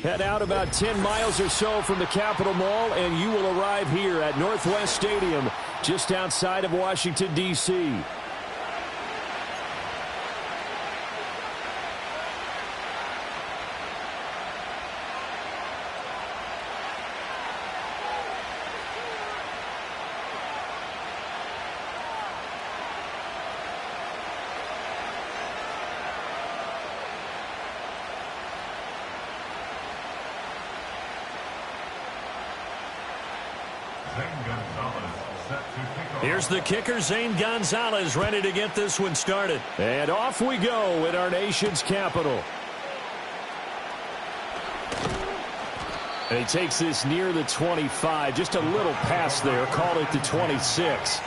Head out about 10 miles or so from the Capitol Mall, and you will arrive here at Northwest Stadium, just outside of Washington, D.C. Here's the kicker, Zane Gonzalez, ready to get this one started. And off we go in our nation's capital. And he takes this near the 25, just a little past there, call it the 26.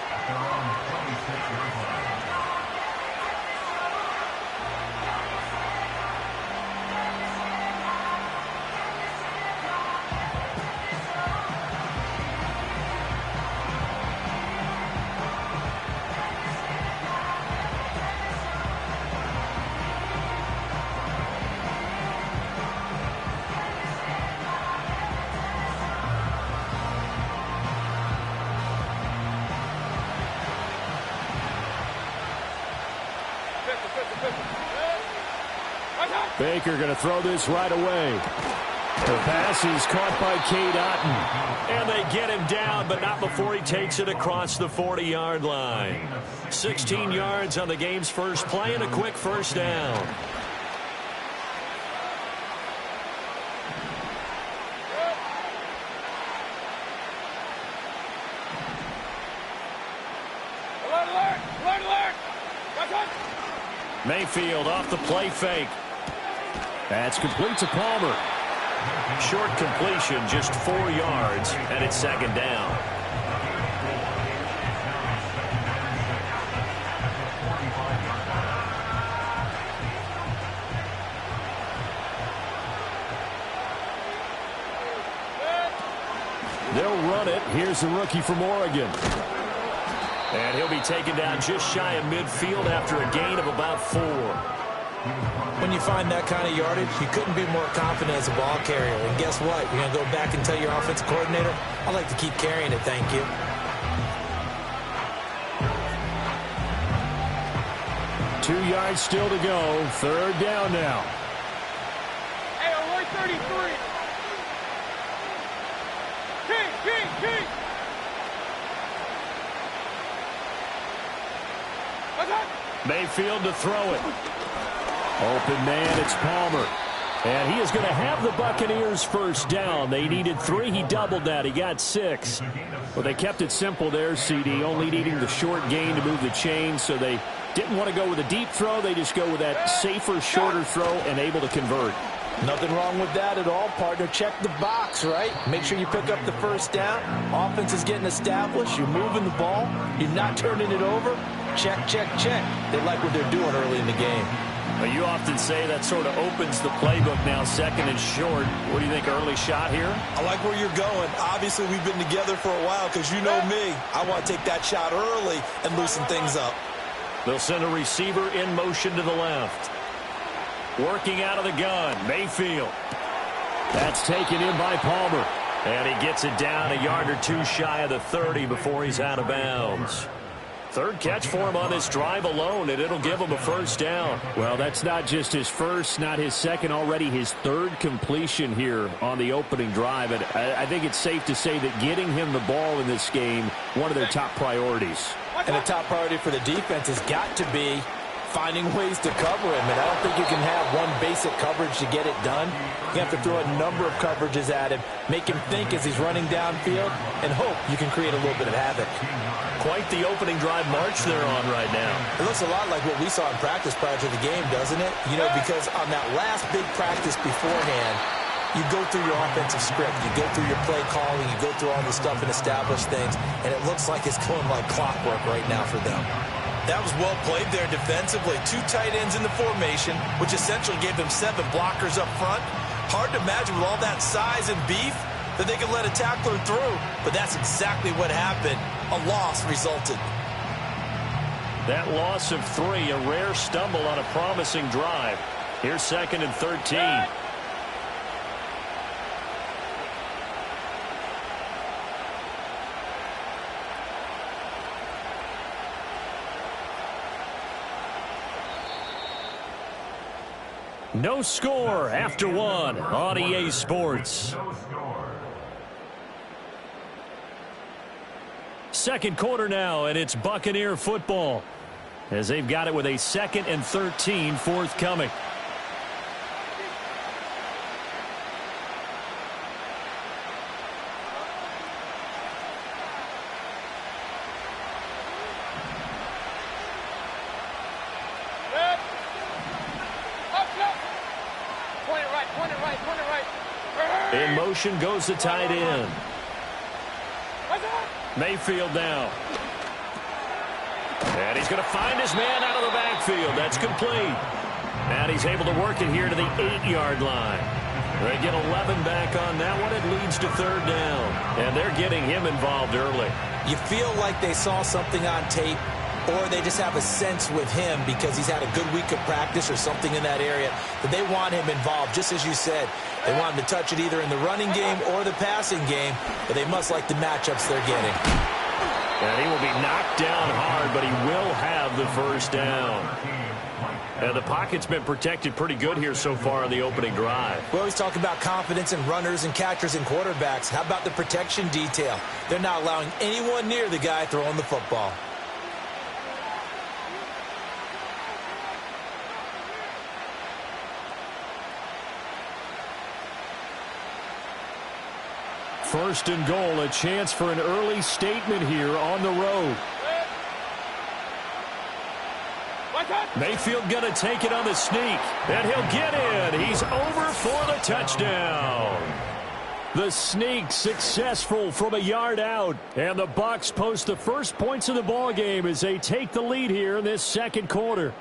Baker going to throw this right away. The pass is caught by Cade Otton. And they get him down, but not before he takes it across the 40-yard line. 16 yards on the game's first play and a quick first down. Mayfield off the play fake. That's complete to Palmer. Short completion, just 4 yards, and it's second down. They'll run it. Here's the rookie from Oregon. And he'll be taken down just shy of midfield after a gain of about 4. When you find that kind of yardage, you couldn't be more confident as a ball carrier. And guess what? You're going to go back and tell your offensive coordinator, I like to keep carrying it, thank you. 2 yards still to go. Third down now. Hey, we're 33. King. Mayfield to throw it. Open man, it's Palmer. And he is going to have the Buccaneers first down. They needed 3. He doubled that. He got 6. Well, they kept it simple there, CD, only needing the short gain to move the chain, so they didn't want to go with a deep throw. They just go with that safer, shorter throw and able to convert. Nothing wrong with that at all, partner. Check the box, right? Make sure you pick up the first down. Offense is getting established. You're moving the ball. You're not turning it over. Check. They like what they're doing early in the game. Well, you often say that sort of opens the playbook now, second and short. What do you think, early shot here? I like where you're going. Obviously, we've been together for a while because you know me. I want to take that shot early and loosen things up. They'll send a receiver in motion to the left. Working out of the gun, Mayfield. That's taken in by Palmer. And he gets it down a yard or 2 shy of the 30 before he's out of bounds. Third catch for him on this drive alone, and it'll give him a first down. Well, that's not just his first, not his second, already his third completion here on the opening drive. And I think it's safe to say that getting him the ball in this game, one of their top priorities. And the top priority for the defense has got to be finding ways to cover him. And I don't think you can have one basic coverage to get it done. You have to throw a number of coverages at him, make him think as he's running downfield, and hope you can create a little bit of havoc. Quite the opening drive march they're on right now. It looks a lot like what we saw in practice prior to the game, doesn't it? You know, because on that last big practice beforehand, you go through your offensive script, you go through your play calling, you go through all the stuff and establish things, and it looks like it's going like clockwork right now for them. That was well played there defensively. 2 tight ends in the formation, which essentially gave them 7 blockers up front. Hard to imagine with all that size and beef that they could let a tackler through, but that's exactly what happened. A loss resulted. That loss of 3, a rare stumble on a promising drive. Here's second and 13. No score after one on EA Sports. Second quarter now, and it's Buccaneer football as they've got it with a 2nd and 13 forthcoming. In motion goes the tight end. Mayfield now. And he's going to find his man out of the backfield. That's complete. And he's able to work it here to the 8-yard line. They get 11 back on that one. It leads to 3rd down. And they're getting him involved early. You feel like they saw something on tape, or they just have a sense with him because he's had a good week of practice or something in that area that they want him involved. Just as you said, they want him to touch it either in the running game or the passing game, but they must like the matchups they're getting. And he will be knocked down hard, but he will have the 1st down. And the pocket's been protected pretty good here so far on the opening drive. We always talk about confidence in runners and catchers and quarterbacks. How about the protection detail? They're not allowing anyone near the guy throwing the football. First and goal, a chance for an early statement here on the road. Mayfield going to take it on the sneak, and he'll get in. He's over for the touchdown. The sneak successful from a yard out, and the Bucs post the first points of the ball game as they take the lead here in this second quarter.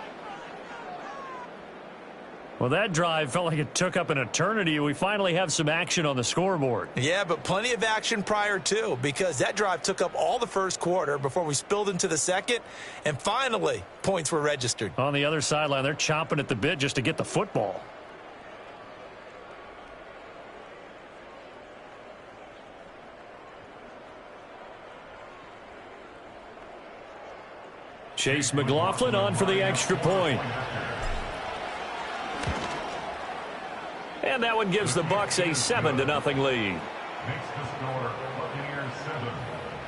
Well, that drive felt like it took up an eternity. We finally have some action on the scoreboard. Yeah, but plenty of action prior to, because that drive took up all the first quarter before we spilled into the second, and finally, points were registered. On the other sideline, they're chomping at the bit just to get the football. Chase McLaughlin on for the extra point. And that one gives the Bucs a 7-0 lead. Makes the score Buccaneers 7,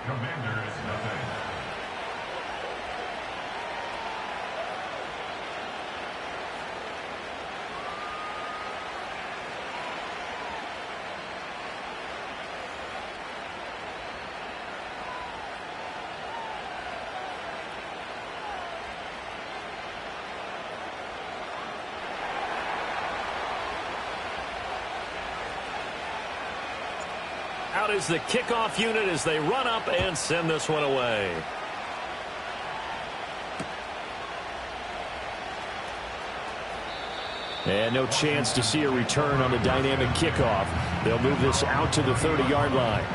Commanders nothing. Out is the kickoff unit as they run up and send this one away. And no chance to see a return on the dynamic kickoff. They'll move this out to the 30-yard line.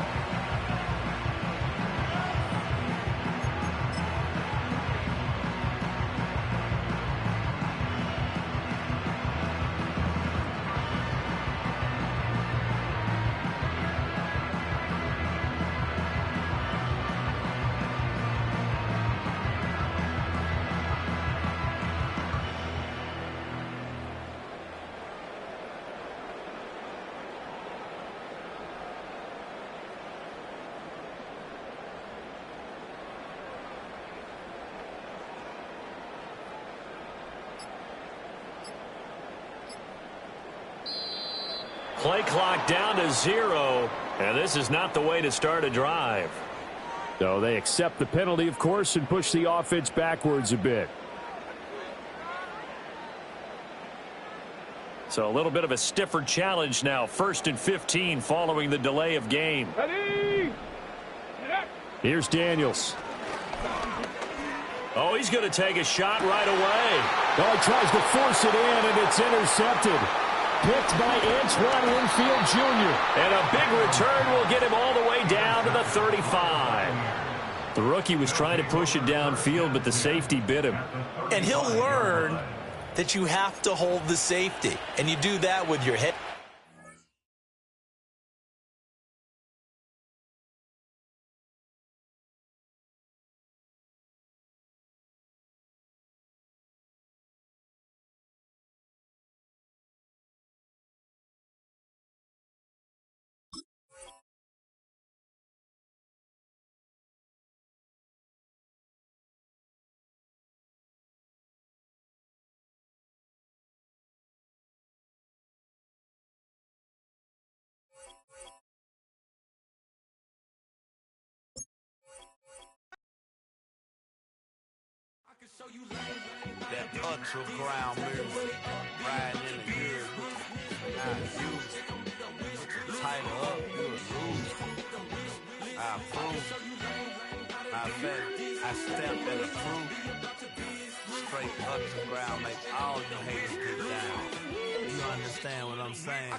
Play clock down to 0, and this is not the way to start a drive. So they accept the penalty, of course, and push the offense backwards a bit. So a little bit of a stiffer challenge now. 1st and 15 following the delay of game. Ready? Here's Daniels. Oh, he's going to take a shot right away. Oh, he tries to force it in, and it's intercepted. Picked by Antoine Winfield Jr. And a big return will get him all the way down to the 35. The rookie was trying to push it downfield, but the safety bit him. And he'll learn that you have to hold the safety, and you do that with your head. That ultra ground music, riding in the good. Now you tighten up, you would lose. I approve. I bet I stepped in the proof. Straight ultra ground, make all you haters get down. You understand what I'm saying?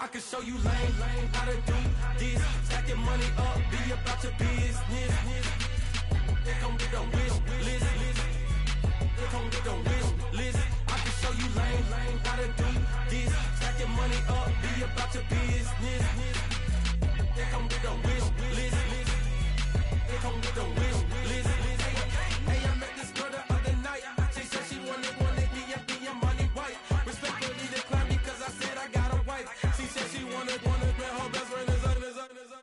I can show you lame how to do this. Stack your money up, be about your business. They come with a wish list. They come with a wish list. I can show you lame how to do this. Stack your money up, be about your business. They come with a wish list. They come with a wish list. Hey, I met this girl the other night. She said she wanted be your money white. Respectfully declined because I said I got a wife. She said she wanted man, her best friend is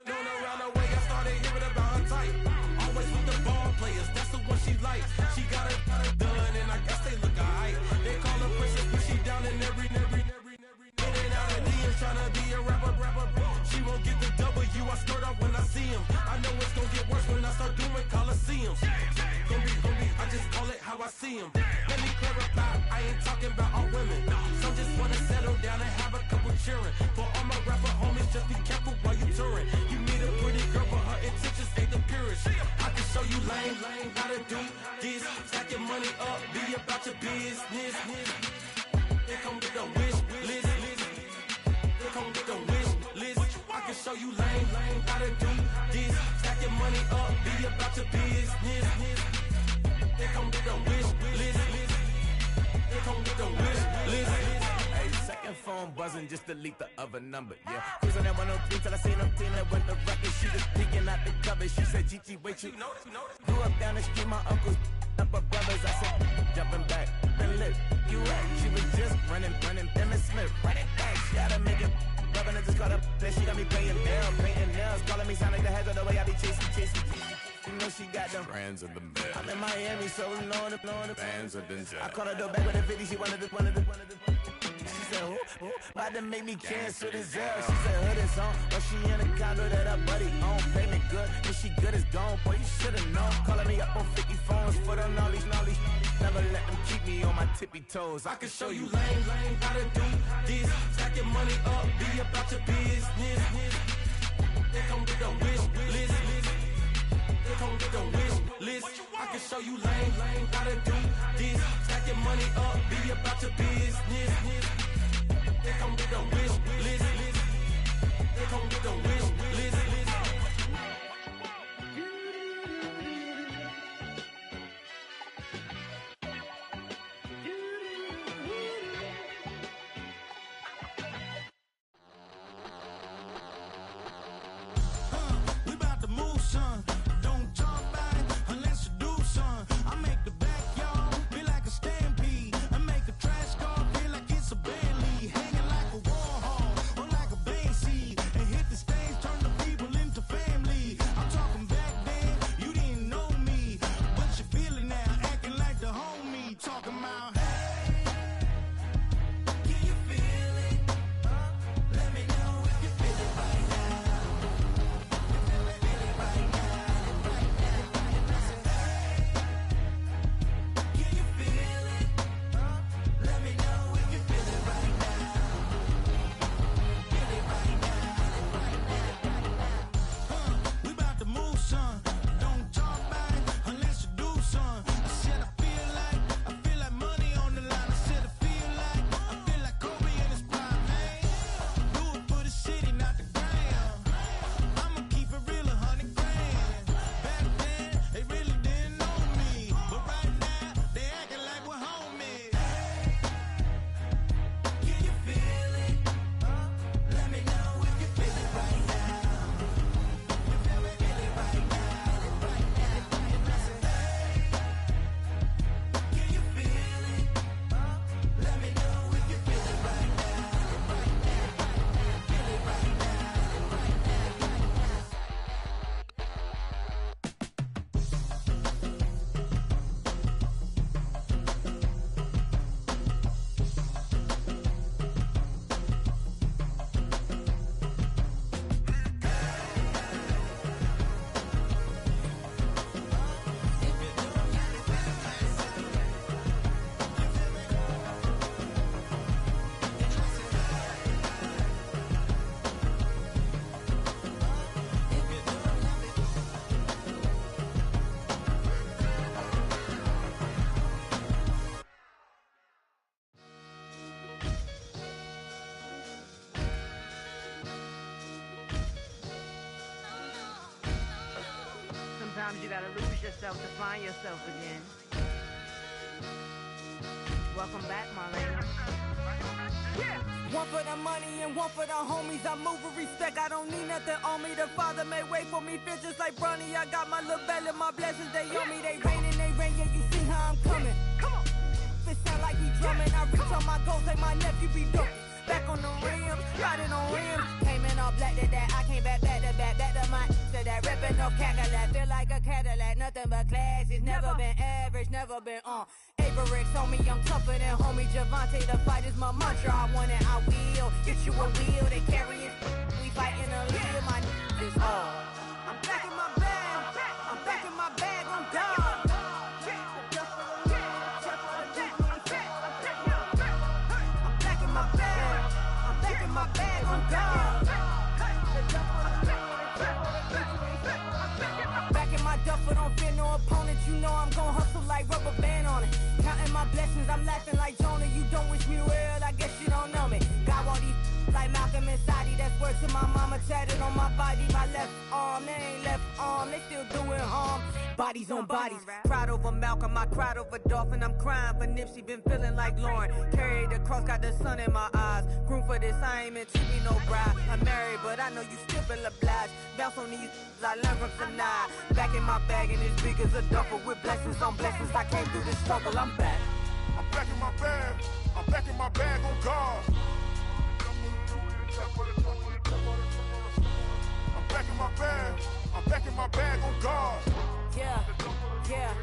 known around the way. I started hearing about her type. Always with the ball players, that's the one she likes. She got it done, and I guess they look alright. They call her princess, but she down in every. In and out of DMs, tryna be a rapper. She won't get the W, I skirt off when I see him. I know it's gonna get worse when I start doing Coliseums. Gonna be, I just call it how I see him. Let me clarify, I ain't talking about all women. Some just wanna settle down and have a couple cheering. For all my rapper homies, just be careful while you touring. You meet a pretty girl, but her intentions ain't the purest. I can show you lame how to do this. Stack your money up, be about your business. They come with a wish list. They come with a wish list. I can show you lame how to do this. Stack your money up, be about your business. They come with a wish list. They come with a wish list. Hey, second phone buzzing, just delete the other number, yeah. Cruising at 103 till I seen them team that went the record. She was peeking out the cover. She said, Gigi, wait, you grew up down the street, my uncles, number brothers. I said, jumping back, been lit. You at? She was just running, Emmett Smith, running back. She gotta make it. Rubbing it, just caught up. Then she got me paying down, painting nails, calling me sound like the heads of the way I be chasing. You know she got them brands of the bed. I'm in Miami, so knowing the fans of the jet. I caught her door back with a 50, she wanted the. She said, who? About to make me cancel this L. She said, hood is on, but she in a condo that her buddy own. Payment good, and she good as gone. Boy, you should've known. Calling me up on 50 phones, foot on all these. Never let them keep me on my tippy toes. I can show you lame how to do this. Stack your money up, be about your business. They come with a wish list. They come with a wish list. I can show you lame how to do this. Stack your money up, be about your business. They come with a wish list. They come with a wish list. We about to move, son. Don't talk about it unless you do, son. I make the backyard feel like a stampede. I make a trash car feel like it's a Bentley. Hanging like a Warhol or like a Banksy. And hit the stage, turn the Sometimes you gotta lose yourself to find yourself again. Welcome back, Marlena. Yeah. One for the money and one for the homies. I move with respect, I don't need nothing on me. The Father may wait for me, feel just like Bronny. I got my little belly, my blessings, they on me. They rain and they rain, yeah, you see how I'm coming. Come on. It sound like we drumming. I reach on my goals like my nephew be dope. Back on the rims, riding on rims. Came in all black to that, I came back to my to that ripping off Cadillac. Feel like a Cadillac, nothing but class. It's never been average, never been on. Averix on me, I'm tougher than homie Javante. The fight is my mantra, I want it, I will. Get you a wheel, they carry it. We fighting a little, my is all. I'm back in my bag, I'm back in my bag, I'm gone. My bag on God. Back in my duffel, don't fear no opponent. You know I'm gon' hustle like rubber band on it. Counting my blessings, I'm laughing like Jonah. You don't wish me well, I guess you don't know me. Got all these like Malcolm and Sadie. That's word to my mama, tatted on my body. My left arm, they ain't left arm, they still doing harm. Bodies on bodies, cried over Malcolm, I cried over Dolphin. I'm crying for Nipsey, been feeling like Lauren. Carried the cross, got the sun in my eyes. Groom for this, I ain't meant to be no bride. I'm married, but I know you still feel obliged. Bounce on these, I learned from tonight. Back in my bag, and as big as a duffel with blessings on blessings. I came through this struggle, I'm back. I'm back in my bag, I'm back in my bag on God. I'm back in my bag, I'm back in my bag on God. Yeah, yeah.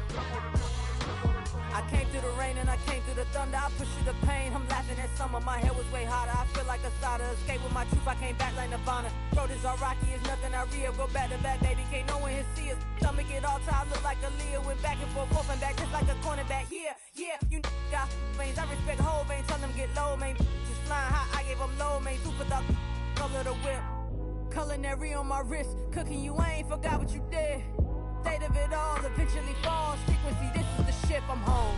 I came through the rain and I came through the thunder. I pushed through the pain, I'm laughing at summer. My hair was way hotter, I feel like a cider. Escape with my truth, I came back like Nirvana. Throat is all rocky, it's nothing I real. Go back to back, baby, can't no one here see us. Stomach it all tied, look like a Leah. Went back and forth and back, just like a cornerback. Yeah, yeah, you got veins, I respect whole veins. Tell them get low, man. Just flying high, I gave them low, man. Super the color the whip. Culinary on my wrist, cooking you, I ain't forgot what you did. State of it all, eventually falls. Frequency, this is the ship, I'm home.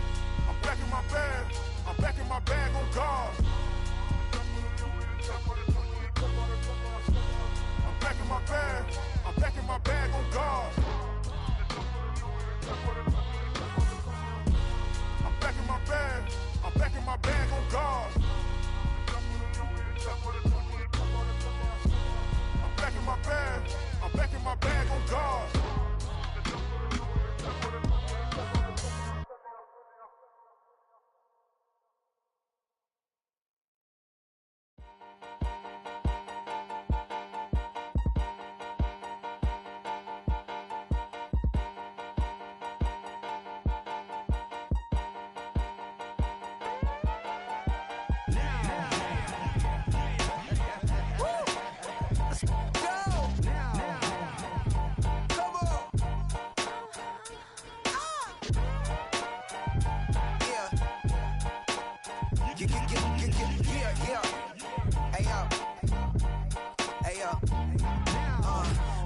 I'm back in my bag, I'm back in my bag on God. I'm back in my bag, I'm back in my bag on God. I'm back in my bag, I'm back in my bag on God. I'm back in my bag, I'm back in my bag on God.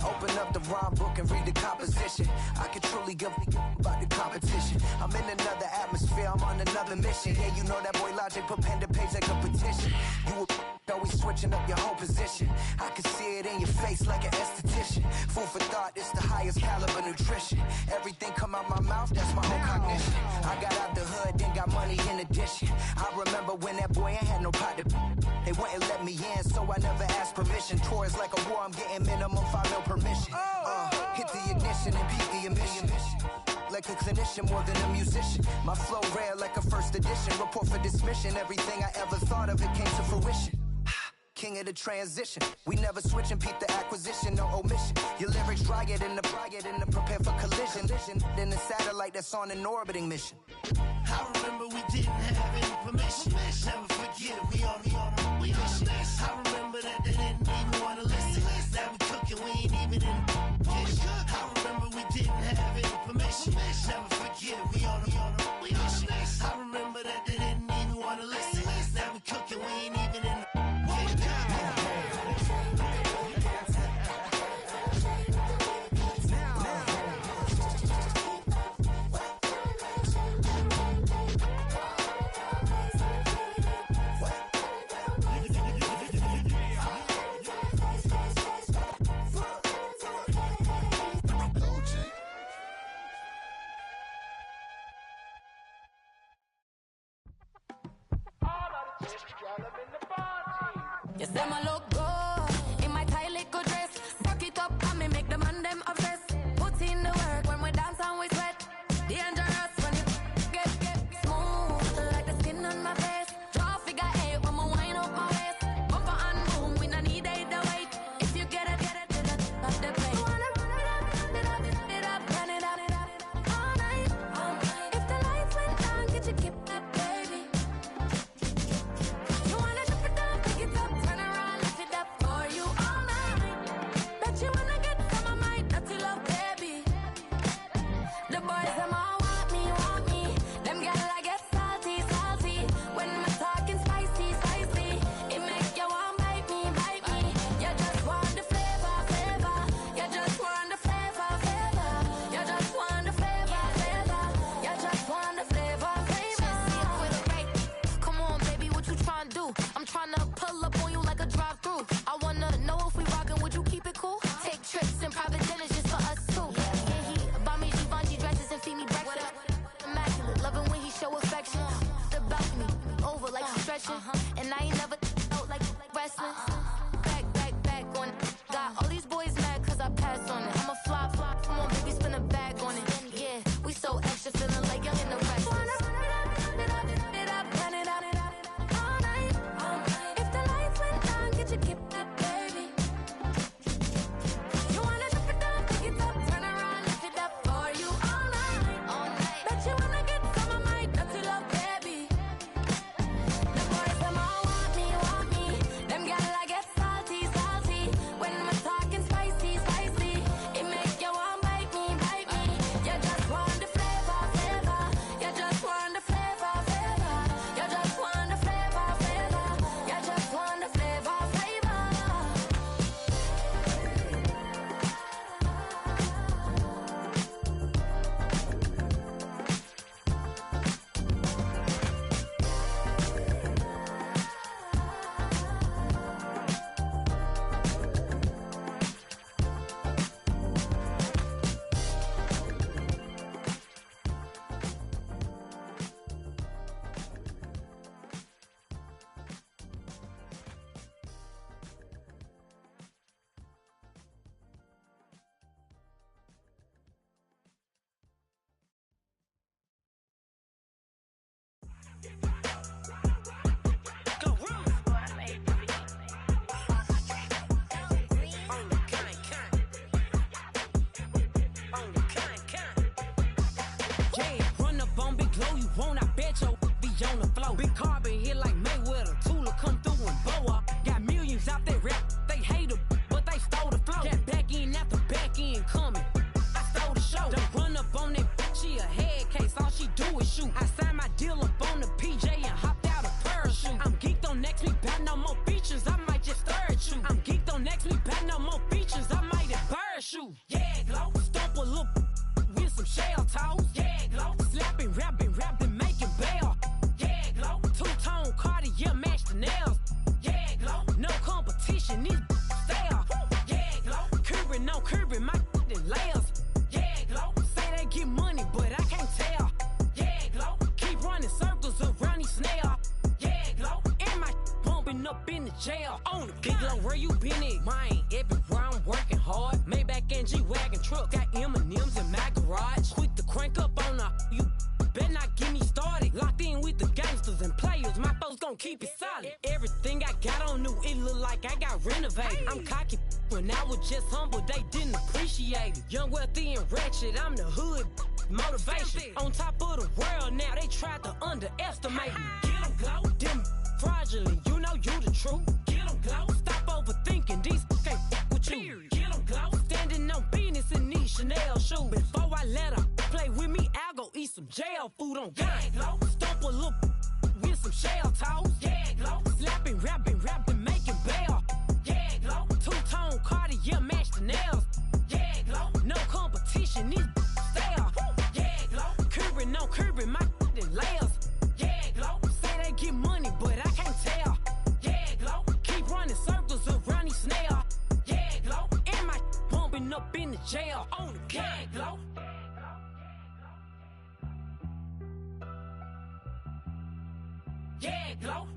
Open up the rhyme book and read the composition. I could truly give about the competition. I'm in another atmosphere, I'm on another mission. Yeah, you know that boy Logic put pen to page like a petition. You always switching up your whole position. I can see it in your face like an esthetician. Food for thought, it's the highest caliber nutrition. Everything come out my mouth, that's my own cognition. I got out the hood, then got money in addition. I remember when that boy ain't had no pot to. They wouldn't let me in, so I never asked permission. Tours like a war, I'm getting minimum 5 mil permission. Hit the ignition and beat the emission. Like a clinician more than a musician. My flow rare like a first edition. Report for dismission. Everything I ever thought of, it came to fruition. King of the transition. We never switch and peep the acquisition, no omission. Your lyrics dry it in the prepare for collision. Then the satellite that's on an orbiting mission. I remember we didn't have any permission. Never forget it, we on a mission. I remember that they didn't even want to listen. Now we cooking, we ain't even in the kitchen. I remember we didn't have any permission. Never forget it, we on a mission. I remember that they didn't even want to listen. Now we cooking, we ain't even in the You say my look good in my tight little dress. Rock it up and me make the man them obsessed. Put in the work when we dance and we sweat. Dangerous when you get smooth like the skin on my face. Draw figure 8 when we wind up my waist. Bumper and boom, we don't need it the weight. If you get it, off the plate. You wanna run it up, run it up, all night. If the lights went down, get you keep that baby. You wanna drop it down, pick it up, turn around, lift it up for you all night. Bet you wanna get some of my dirty love, baby. The boys them all want me. Them gyal I get salty. When me talking spicy. It make you want bite me. You just want the flavor. You just want the flavor. You just want the flavor. You just want the flavor. With a rate. Come on, baby, what you tryna do? I'm tryna pull up on you like a drive-through. I wanna know if we rockin', would you keep it cool? Take trips and private dinners just for us two. Yeah, he buy me Givenchy dresses and feed me breakfast. Immaculate, loving when he show affection. The balcony, over like she's stretching. And I ain't never out like wrestling. Back on it. Got all these boys mad cause I passed on it. I'm a flop. Come on, baby, spin a bag on it. Yeah, we so extra, feeling like young and the rest. Run it up, all night. If the lights went down, get you keep that baby. You wanna drop it down, pick it up, turn around, lift it up for you all night. Bet you wanna get some of my dirty love, baby. The boys them all want me. Them gyal I get salty. When we're talking spicy. It make you want bite me. You just want the flavor. You just want the flavor. You just want the flavor. You just want the flavor. Yeah, run up on Big Glow, you won't, I bet your be on the floor. Big Carbon hit like Mayweather, Tula come through and blow up. Got millions out there rap, they hate her, but they stole the flow. Got back in after back in coming, I stole the show. Don't run up on that bitch, she a head case, all she do is shoot. I signed my deal up on the PJ and hopped out a parachute. I'm geeked on next week, back no more features, I might just stare at you. I'm geeked on next week, back no more features, I might embarrass you. Yeah, Glow, stomp a little with some shell toes. Yeah, Glow, slapping, rapping, making bail. Yeah, Glow, two-tone Cartier match the nails. Yeah, Glow, no competition, these stale. Yeah, Glow, curving, no curving, my layers. Yeah, Glow, say they get money, but I can't tell. Yeah, Glow, keep running circles around these snails. Yeah, Glow, and my bumping up in the jail. On the Big Glow, where you been at? Mine, everywhere I'm working hard. Maybach and G-Wagon truck, got M&M's in my garage. Quick to crank up on her, you better not get me started. Locked in with the gangsters and players, my folks gon' keep it solid. Everything I got on new, it look like I got renovated. I'm cocky when I was just humble, they didn't appreciate it. Young, wealthy, and ratchet, I'm the hood motivation. On top of the world now, they tried to underestimate me. Get 'em, Glow, them fraudulent, you know you the truth. Get 'em, Glow, stop overthinking, these can't fuck with you. Get 'em, Glow, standing on business in these Chanel shoes. Before I let her play with me, I'll go eat some jail food on God. Glow, stomp a little with some shell toes. Yeah, Glow, slapping, rapping, making bail. Yeah, Glow, two-tone Cartier match the nails. Yeah, Glow, no competition, these stale. Yeah, Glow, curving, no curving, my layers. Yeah, Glow, say they get money, but I can't tell. Yeah, Glow, keep running circles around these snails. Yeah, Glow, and my bumping up in the jail. On the yeah, Glow. Yeah, Glow.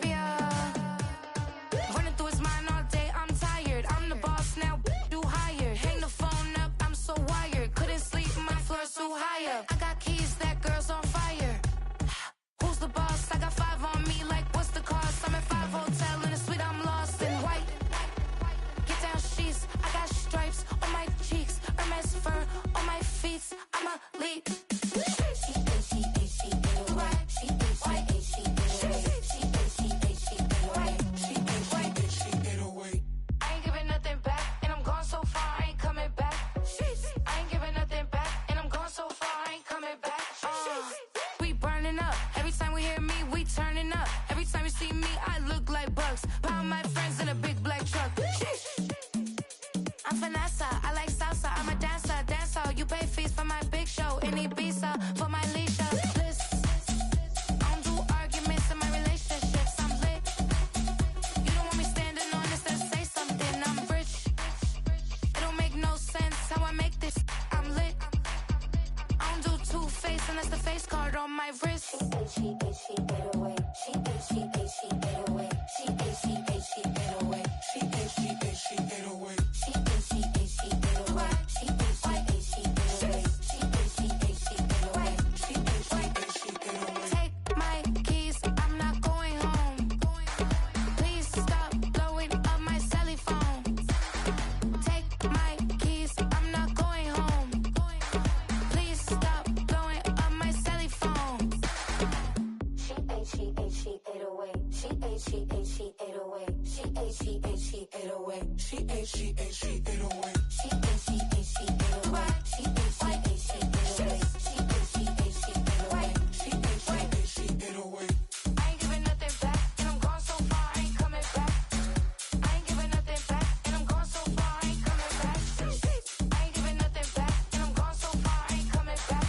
Yeah. Running through his mind all day, I'm tired. I'm the boss now, do higher. Hang the phone up, I'm so wired. Couldn't sleep, my floor's too high up. I got keys, that girl's on fire. Who's the boss? I got 5 on me, like what's the cost? I'm at 5 hotel in a suite, I'm lost in white. Get down sheets, I got stripes on my cheeks, Hermes fur on my feet. I'm a lead. I ain't giving nothing back, and I'm gone so far, I ain't coming back. I ain't giving nothing back, and I'm gone so far, I ain't coming back. We burning up. Every time we hear me, we turning up. Every time you see me, I look like bugs. Pound my friends in a big black truck. I'm Vanessa, I like salsa, I'm a dancer, You pay fees for my big show in Ibiza, for my leisure. I don't do arguments in my relationships, I'm lit. You don't want me standing on this, then say something, I'm rich. It don't make no sense how I make this, I'm lit. I don't do two-face unless the face card on my wrist. She get away. She get away. She get away. She get away. Take my keys, I'm not going home. Please stop blowing up my celly phone. Take my keys, I'm not going home. Please stop blowing up my celly phone. She ate away. She ate away. She ate away. She ate away. I ain't giving nothing back, and I'm gone so far, I ain't coming back. I ain't giving nothing back, and I'm gone so far, I ain't coming back. I ain't giving nothing back, and I'm gone so far, I ain't coming back.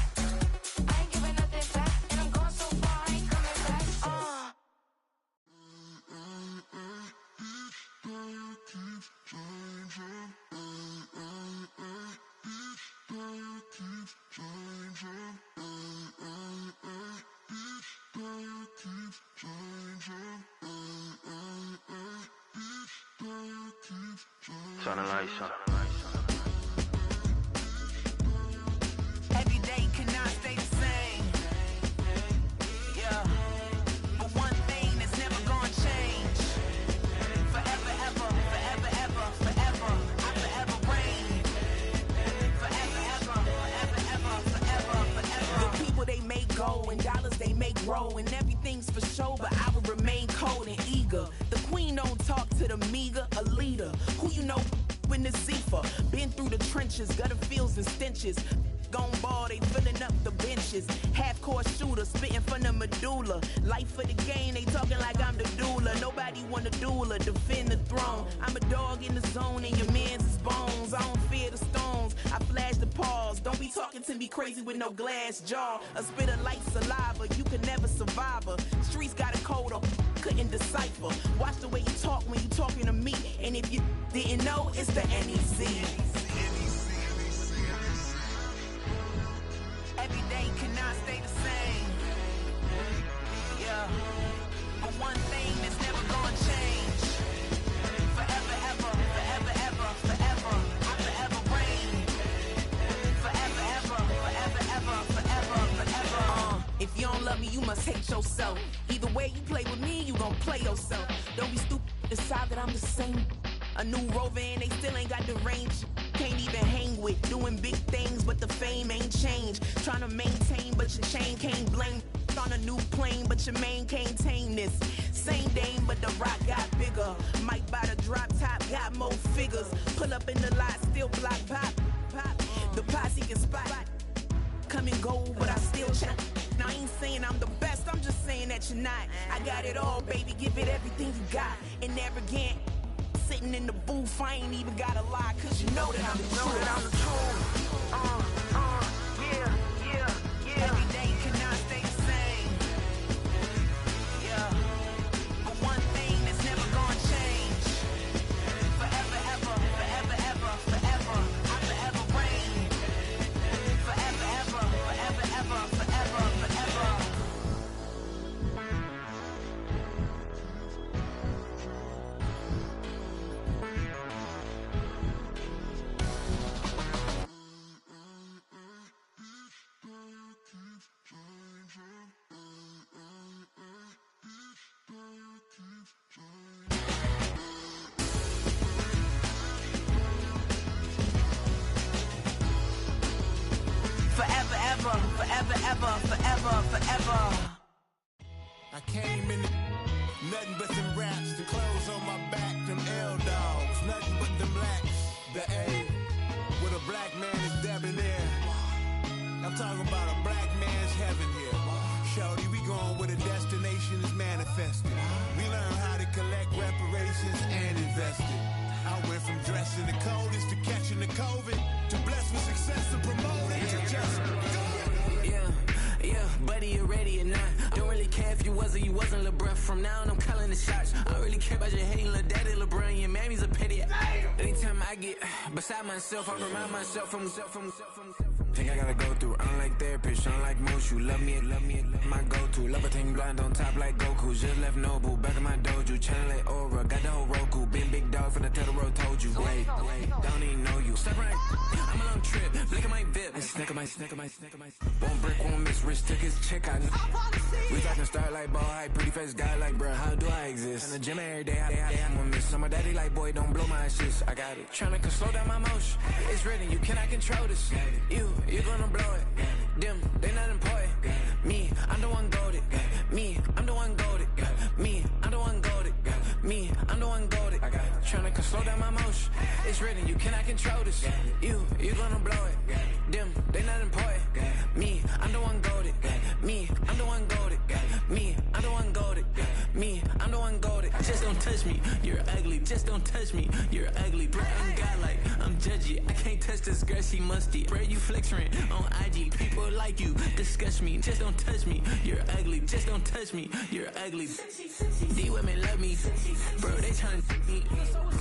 I ain't giving nothing back, and I'm gone so far, I ain't coming back. Turn the lights on. Every day cannot stay the same. Yeah. But one thing that's never gonna change. Forever, ever, forever, ever, forever. I forever reign. Forever, ever, forever, ever, forever, forever. The people they make go and dollars they make grow, and everything's for show, but I will remain cold and eager. The queen don't talk to the meager, a leader. Who you know in the Zephyr? Been through the trenches, gutter fields and stenches. Gone ball, they filling up the benches. Half-court shooter, spitting from the medulla. Life for the game, they talking like I'm the doula. Nobody want a doula, defend the throne. I'm a dog in the zone and your man's is bones. I don't fear the stones, I flash the paws. Don't be talking to me crazy with no glass jaw. A spit of light saliva, you can never survive her. Streets got a code up, couldn't decipher. Watch the way you talk when you talking to me. And if you didn't know, it's the NEC. Every day cannot stay the same. Yeah. But one thing that's never gonna change. Forever, ever, forever, ever, forever. I forever reign. Forever, ever, forever, ever, forever, forever. If you don't love me, you must hate yourself. Either way you play with me, you gon' play yourself. Don't be stupid, decide that I'm the same. A new rover and they still ain't got the range. Can't even hang with, doing big things, but the fame ain't changed. Trying to maintain, but your chain can't blame. On a new plane, but your main can't tame this. Same dame, but the rock got bigger. Might buy the drop top, got more figures. Pull up in the lot, still block pop. The posse can spot. Come and go, but I still check. Now I ain't saying I'm the best, I'm just saying that you're not. I got it all, baby, give it everything you got. And arrogant, sitting in the booth, I ain't even gotta lie, cause you know that I'm the truth. Yeah. Every day cannot stay the same. Yeah. But one thing that's never gonna change. Forever, ever, forever, ever, forever. I forever reign. Forever, ever, forever, ever. forever, ever, forever, forever. I came in nothing but them raps, the clothes on my back, them L-dogs, nothing but them blacks. The A, with a black man is debonair. I'm talking about a black man's heaven here. Shorty, we going where the destination is manifested. We learn how to collect reparations and invest it. I went from dressing the coldest to catching the COVID, to blessed with success and promoted to just Yeah, buddy, you ready or not? Don't really care if you was or you wasn't LeBron. From now on, I'm calling the shots. I don't really care about your hating little daddy LeBron. Your mammy's a pity. Anytime I get beside myself, I remind myself from think I gotta go through. I don't like therapists, I don't like most. You love me, my go-to. Love a thing blind on top like Goku. Just left Noble, back in my dojo. Channel like Aura, got the whole Roku. Been big dog from the Tether Road, told you. Wait, don't even know you. Step right, I'm a long trip. Look at my VIP. Snack of my. One brick, one miss. Rich took his check, I know. We talking Starlight, ball high, pretty face guy like, bruh, how do I exist? In the gym every day, I'm gonna miss. So my daddy like, boy, don't blow my shit. I got it. Tryna slow down my motion. It's written, you cannot control this. You gonna blow it. Them, they not important. Me, I'm the one goated. Me, I'm the one goated. Me, I'm the one goated. Me, I'm the one goated. Tryna slow down my motion. It's written, you cannot control this. You gonna blow it. Them, they not important. Me, I'm the one goated. Me, I'm the one goated. Me, I'm the one goated. Me, I'm the one goated. Just don't touch me, you're ugly. Just don't touch me, you're ugly. Bro, I'm godlike, I'm judgy. I can't touch this girl, she musty. Bro, you flexing on IG. People like you disgust me. Just don't touch me, you're ugly. Just don't touch me, you're ugly. These women love me, bro, they tryna take me.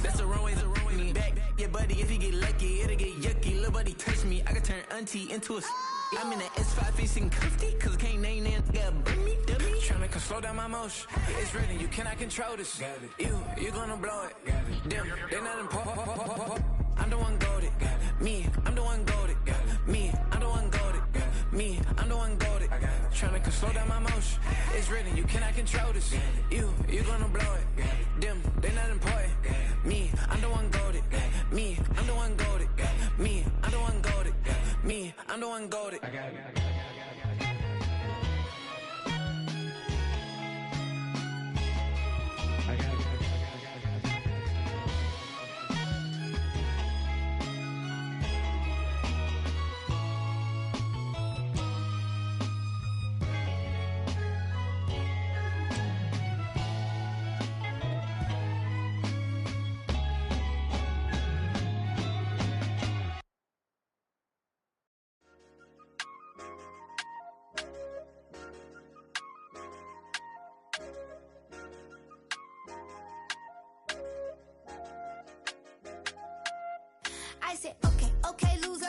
That's the wrong way, me. Back your buddy, if he get lucky, it'll get yucky. Little buddy touch me, I can turn auntie into a. I'm in the S5 facing comfy, cause I can't name that nigga dummy. Tryna slow down my motion. It's written, you cannot control this. You gonna blow it. Them, they not important. I'm the one goated. Me, I'm the one goated. Me, I'm the one goated. Me, I'm the one goated. Tryna slow down my motion. It's written, you cannot control this. You gonna blow it. Them, they not important. Me, I'm the one goated. Me, I'm the one goated. Me, I'm the one goated. Me, I'm the one goated. I said, okay, loser.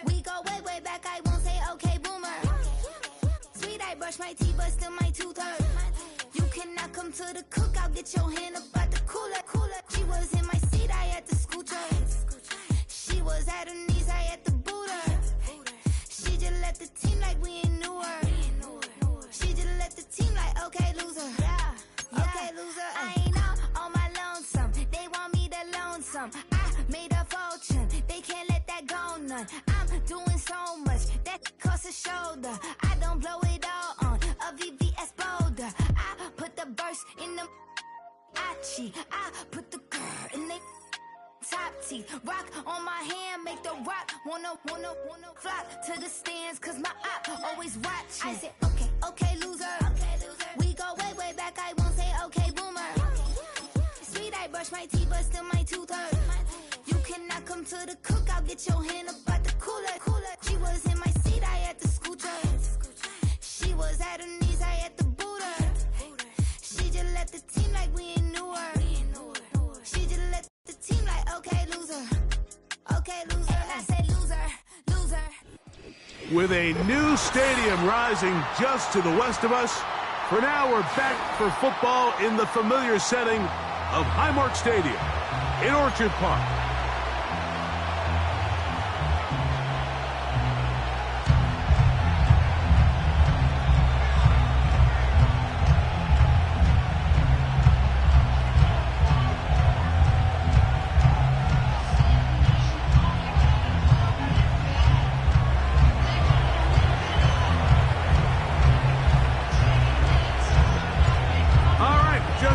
We go way back, I won't say okay, boomer. Sweet, I brush my teeth, but still my tooth hurt. You cannot come to the cookout, get your hand up at the cooler. She was in my seat, I had to scoot her. She was at her knees, I had to boot her. She just left the team like we ain't knew her. She just left the team like, okay, loser. Yeah, okay, loser. I ain't out on my lonesome. They want me to loan some. I made a fortune, they can't let that go none. I'm doing so much, that costs a shoulder. I don't blow it all on a VVS boulder. I put the burst in the I put the girl in they top teeth. Rock on my hand, make the rock wanna flock to the stands, cause my op always watching. I said, okay, loser. We go way back, I won't say okay, boomer. Sweet, I brush my teeth, but still my tooth hurt. You cannot come to the cookout, get your hand up at the cooler. She was in my seat, I had to scoot her. She was at her knees, I had to boot her. She just left the team like we ain't knew her. She just left the team like, okay, loser. Okay, loser. And I said, loser. With a new stadium rising just to the west of us, for now we're back for football in the familiar setting of Highmark Stadium in Orchard Park.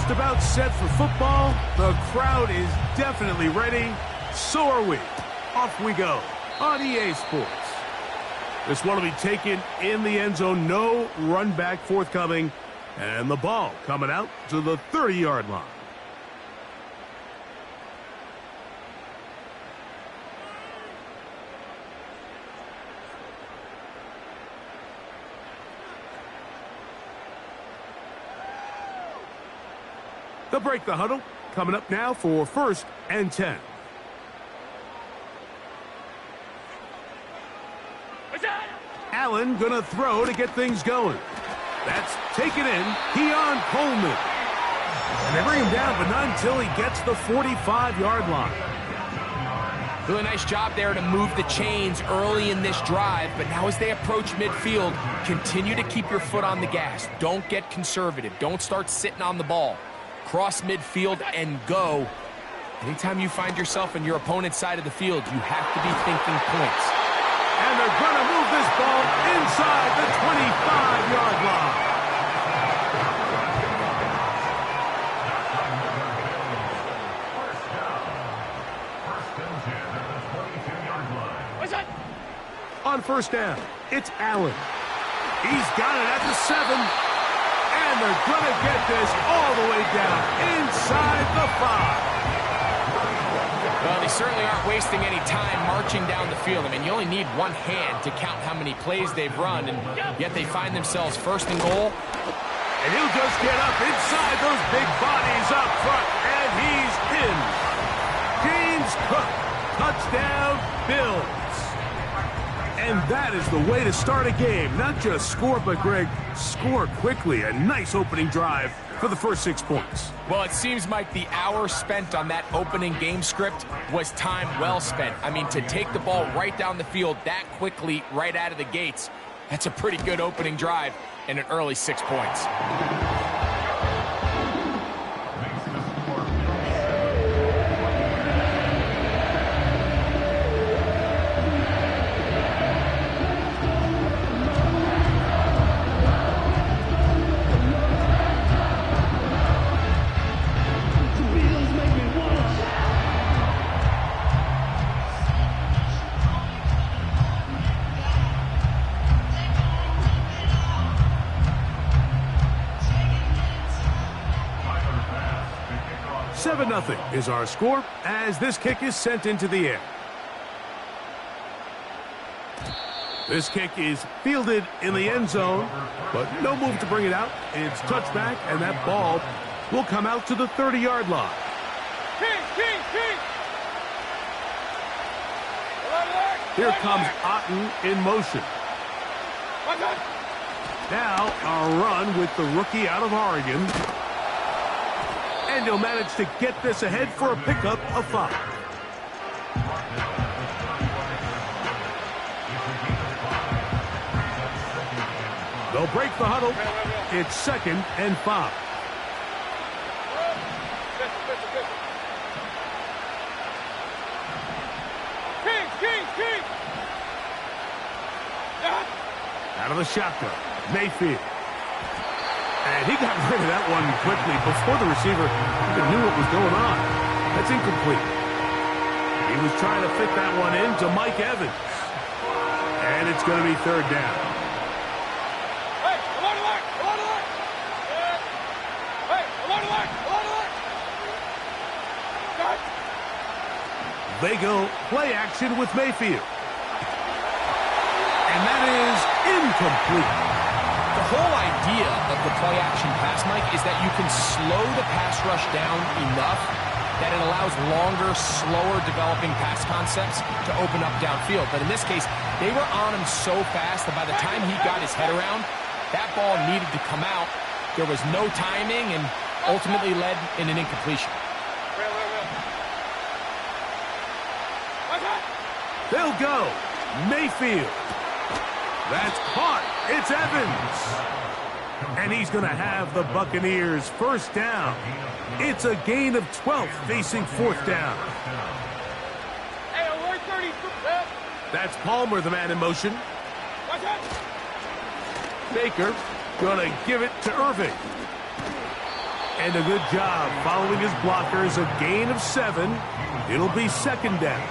just about set for football. The crowd is definitely ready. So are we. Off we go on EA Sports. This one will be taken in the end zone. No run back forthcoming. And the ball coming out to the 30-yard line. They'll break the huddle. Coming up now for 1st and 10. Allen gonna throw to get things going. That's taken in. Keon Coleman. And they bring him down, but not until he gets the 45-yard line. Really nice job there to move the chains early in this drive, but now as they approach midfield, continue to keep your foot on the gas. Don't get conservative. Don't start sitting on the ball. Cross midfield and go. Anytime you find yourself on your opponent's side of the field, you have to be thinking points. And they're going to move this ball inside the 25-yard line. On 1st down, it's Allen. He's got it at the 7. And they're going to get this all the way down inside the 5. Well, they certainly aren't wasting any time marching down the field. I mean, you only need one hand to count how many plays they've run, and yet they find themselves 1st and goal. And he'll just get up inside those big bodies up front, and he's in. James Cook, touchdown, Bills. And that is the way to start a game. Not just score, but, Greg, score quickly. A nice opening drive for the first 6 points. Well, it seems like the hour spent on that opening game script was time well spent. I mean, to take the ball right down the field that quickly, right out of the gates, that's a pretty good opening drive and an early 6 points. 7-0 is our score as this kick is sent into the air. This kick is fielded in the end zone, but no move to bring it out. It's touchback, and that ball will come out to the 30-yard line. Here comes Otten in motion. Now a run with the rookie out of Oregon. And he'll manage to get this ahead for a pickup of 5. They'll break the huddle. It's 2nd and 5. Out of the shotgun, Mayfield. And he got rid of that one quickly before the receiver even knew what was going on. That's incomplete. He was trying to fit that one in to Mike Evans. And it's going to be 3rd down. Hey, along the line, along the line. Hey, along the line, along the line. They go play action with Mayfield. And that is incomplete. The whole idea of the play-action pass, Mike, is that you can slow the pass rush down enough that it allows longer, slower developing pass concepts to open up downfield. But in this case, they were on him so fast that by the time he got his head around, that ball needed to come out. There was no timing and ultimately led in an incompletion. They'll go. Mayfield. That's caught. It's Evans. And he's going to have the Buccaneers 1st down. It's a gain of 12 facing 4th down. Hey, alert 32. That's Palmer, the man in motion. Baker going to give it to Irving. And a good job following his blockers. A gain of 7. It'll be second down.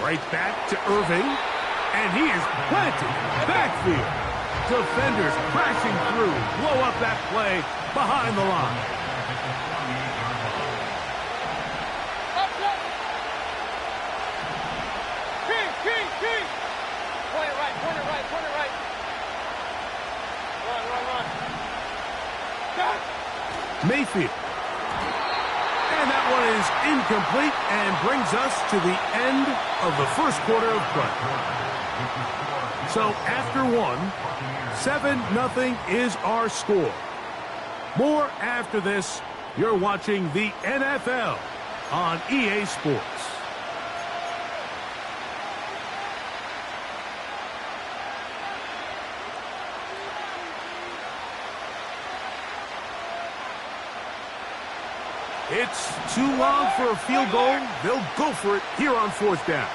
Right back to Irving, and he is planted in the backfield. Defenders crashing through, blow up that play behind the line. King. Point it right. Run. Got. Mayfield. And that one is incomplete and brings us to the end of the first quarter of play. So after 7-0 is our score. More after this. You're watching the NFL on EA Sports. It's too long for a field goal. They'll go for it here on 4th down.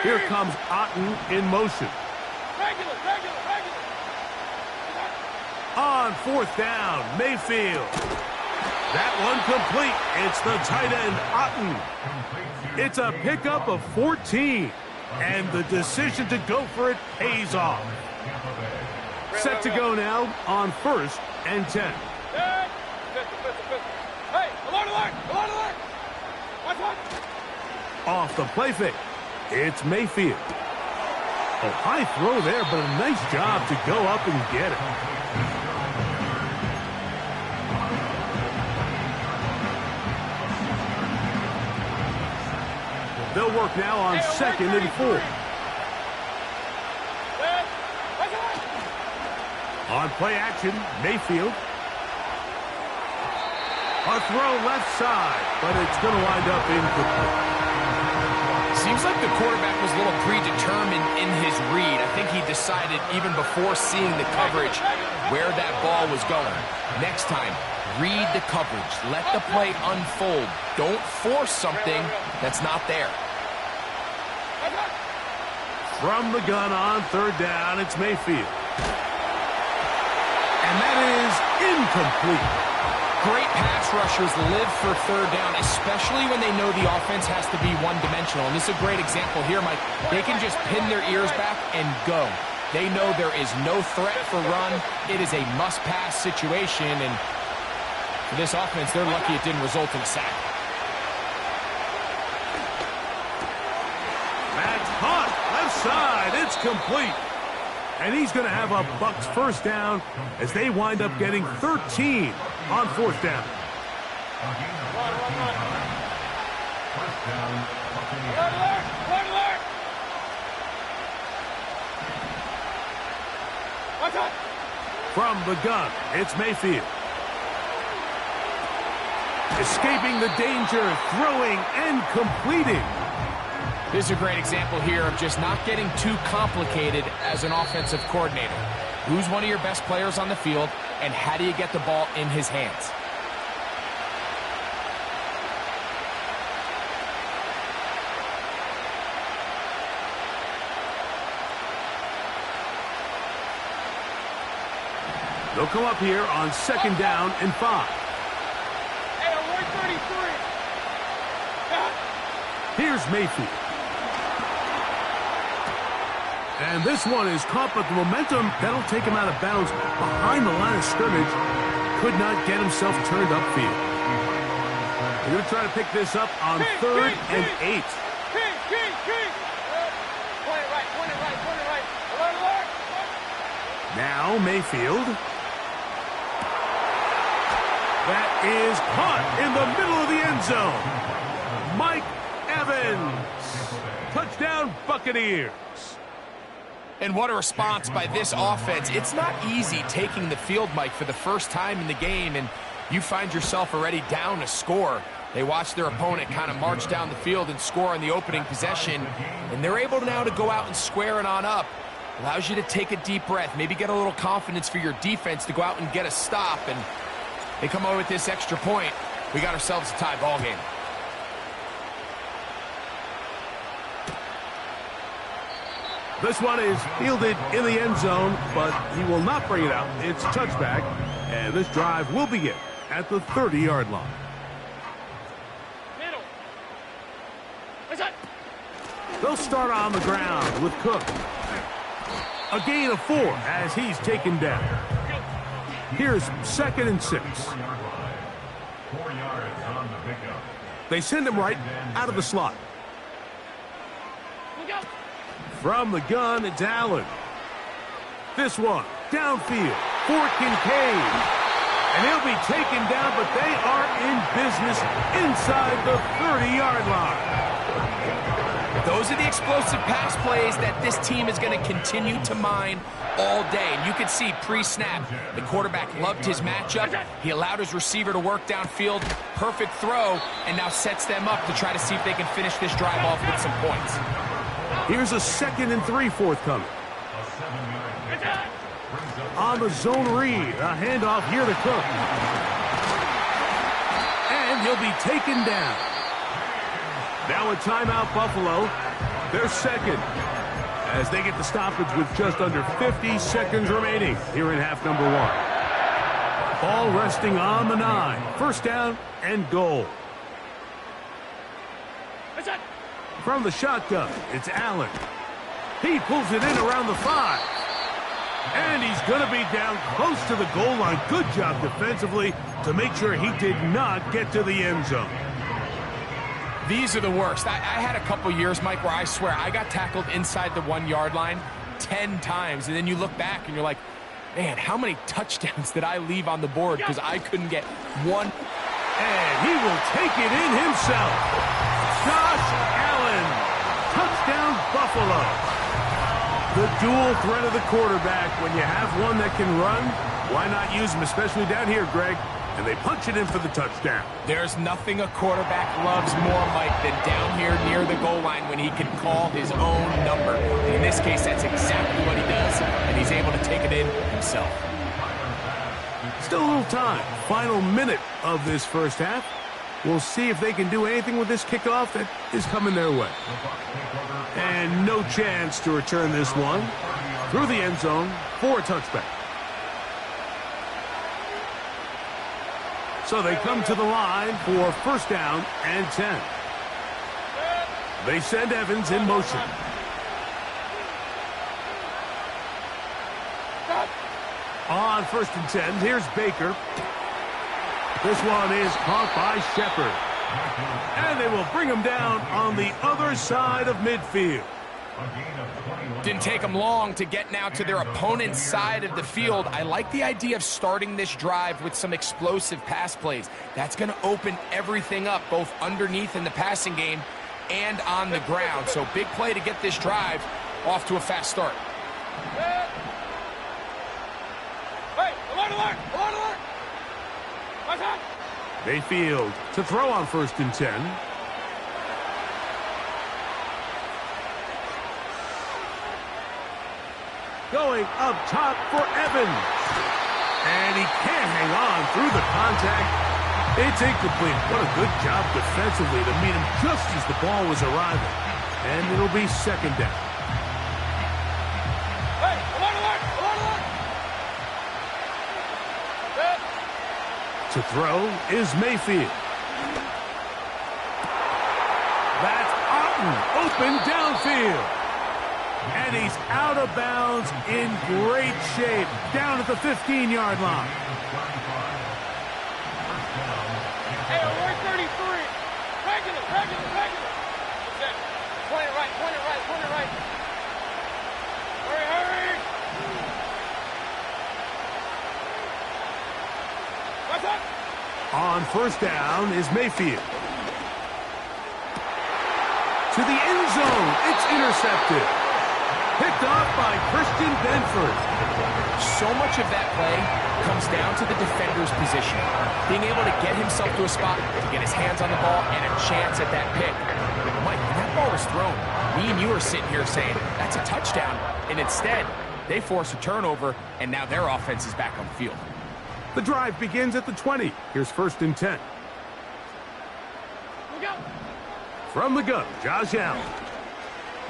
Here comes Otten in motion. On 4th down, Mayfield. That one complete. It's the tight end, Otten. It's a pickup of 14. And the decision to go for it pays off. Set to go now on 1st and 10. Hey, along the line. Off the play fake. It's Mayfield. A high throw there, but a nice job to go up and get it. They'll work now on 2nd and 4. On play action, Mayfield. A throw left side, but it's going to wind up incomplete. Seems like the quarterback was a little predetermined in his read. I think he decided even before seeing the coverage where that ball was going. Next time, read the coverage. Let the play unfold. Don't force something that's not there. From the gun on 3rd down, it's Mayfield. And that is incomplete. Great pass rushers live for 3rd down, especially when they know the offense has to be one-dimensional. And this is a great example here, Mike. They can just pin their ears back and go. They know there is no threat for run. It is a must-pass situation. And for this offense, they're lucky it didn't result in a sack. That's hot. Left side. It's complete. And he's going to have a Bucs 1st down as they wind up getting 13 on 4th down. From the gun, it's Mayfield. Escaping the danger, throwing and completing. This is a great example here of just not getting too complicated as an offensive coordinator. Who's one of your best players on the field, and how do you get the ball in his hands? They'll come up here on 2nd down and 5. Hey, I'm 133. Here's Mayfield. And this one is caught, but the momentum, that'll take him out of bounds behind the line of scrimmage. Could not get himself turned upfield. They're going to try to pick this up on 3rd and 8. King. Point it right. Alert. Now Mayfield. That is caught in the middle of the end zone. Mike Evans. Touchdown, Buccaneers. And what a response by this offense. It's not easy taking the field, Mike, for the first time in the game, and you find yourself already down a score. They watch their opponent kind of march down the field and score on the opening possession, and they're able now to go out and square it on up. Allows you to take a deep breath, maybe get a little confidence for your defense to go out and get a stop, and they come away with this extra point. We got ourselves a tie ball game. This one is fielded in the end zone, but he will not bring it out. It's touchback, and this drive will begin at the 30-yard line. Middle. What's that? They'll start on the ground with Cook. A gain of 4 as he's taken down. Here's 2nd and 6. 4 yards on the pickup. They send him right out of the slot. From the gun, it's Allen. This one, downfield, for Kincaid. And he'll be taken down, but they are in business inside the 30-yard line. Those are the explosive pass plays that this team is going to continue to mine all day. And you can see pre-snap, the quarterback loved his matchup. He allowed his receiver to work downfield. Perfect throw, and now sets them up to try to see if they can finish this drive off with some points. Here's a 2nd and 3 forthcoming. On the zone read, a handoff here to Cook. And he'll be taken down. Now a timeout, Buffalo. They're second as they get the stoppage with just under 50 seconds remaining here in half number 1. Ball resting on the 9. First down and goal. From the shotgun, it's Allen. He pulls it in around the 5. And he's going to be down close to the goal line. Good job defensively to make sure he did not get to the end zone. These are the worst. I had a couple years, Mike, where I swear I got tackled inside the 1-yard line 10 times. And then you look back and you're like, man, how many touchdowns did I leave on the board because I couldn't get one? And he will take it in himself. Josh Allen, touchdown Buffalo. The dual threat of the quarterback. When you have one that can run, why not use him, especially down here, Greg? And they punch it in for the touchdown. There's nothing a quarterback loves more, Mike, than down here near the goal line when he can call his own number. And in this case, that's exactly what he does, and he's able to take it in himself. Still a little time. Final minute of this first half. We'll see if they can do anything with this kickoff that is coming their way. And no chance to return this one through the end zone for a touchback. So they come to the line for first down and 10. They send Evans in motion. On 1st and 10, here's Baker. This one is caught by Shepard. And they will bring him down on the other side of midfield. Didn't take them long to get now to their opponent's side of the field. I like the idea of starting this drive with some explosive pass plays. That's going to open everything up, both underneath in the passing game and on the ground. So big play to get this drive off to a fast start. Hey, alert, alert, alert, alert. What's that? Mayfield to throw on 1st and 10. Going up top for Evans. And he can't hang on through the contact. It's incomplete. What a good job defensively to meet him just as the ball was arriving. And it'll be 2nd down. Hey, alert, alert, alert, alert. To throw is Mayfield. That's Otten, open downfield. And he's out of bounds in great shape, down at the 15-yard line. Hey, alert 33. Regular. What's that? Point it right. Hurry. What's up? On 1st down is Mayfield. To the end zone, it's intercepted. Picked Picked off by Christian Benford. So much of that play comes down to the defender's position. Being able to get himself to a spot, to get his hands on the ball, and a chance at that pick. Mike, when that ball was thrown, me and you are sitting here saying, that's a touchdown. And instead, they force a turnover, and now their offense is back on the field. The drive begins at the 20. Here's 1st and 10. From the gun, Josh Allen.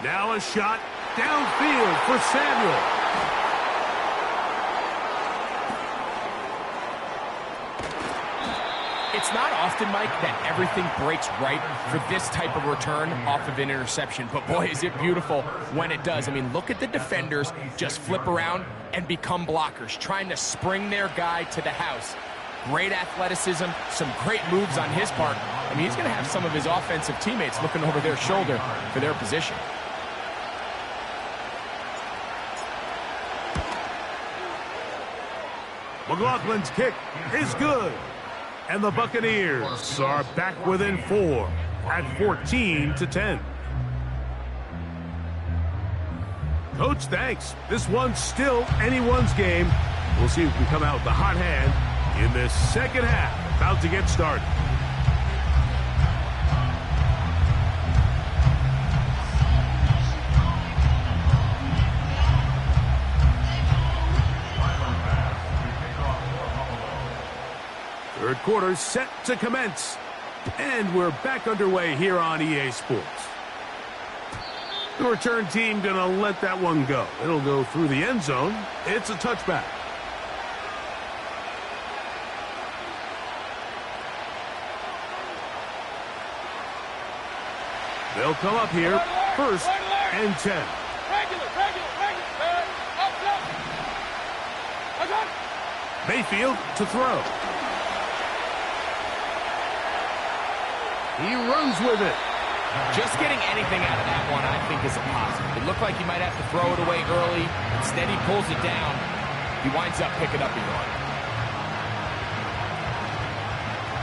Now a shot downfield for Samuel. It's not often, Mike, that everything breaks right for this type of return off of an interception. But, boy, is it beautiful when it does. I mean, look at the defenders just flip around and become blockers, trying to spring their guy to the house. Great athleticism, some great moves on his part. I mean, he's going to have some of his offensive teammates looking over their shoulder for their position. McLaughlin's kick is good. And the Buccaneers are back within 4 at 14-10. Coach, thanks. This one's still anyone's game. We'll see who can come out with the hot hand in this second half. About to get started. Third quarter set to commence. And we're back underway here on EA Sports. The return team going to let that one go. It'll go through the end zone. It's a touchback. They'll come up here. 1st and 10. Mayfield to throw. He runs with it. Just getting anything out of that one, I think, is a positive. It looked like he might have to throw it away early. Instead, he pulls it down. He winds up picking up a yard.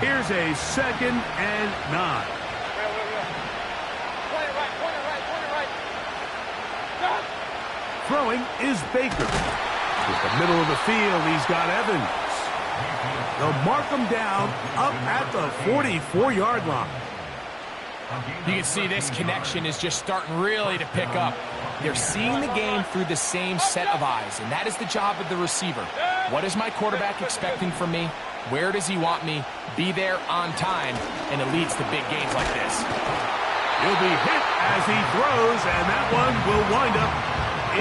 Here's a 2nd and 9. Point it right. Throwing is Baker. With the middle of the field, he's got Evans. They'll mark him down up at the 44-yard line. You can see this connection is just starting really to pick up. They're seeing the game through the same set of eyes, and that is the job of the receiver. What is my quarterback expecting from me? Where does he want me? Be there on time, and it leads to big gains like this. He'll be hit as he throws, and that one will wind up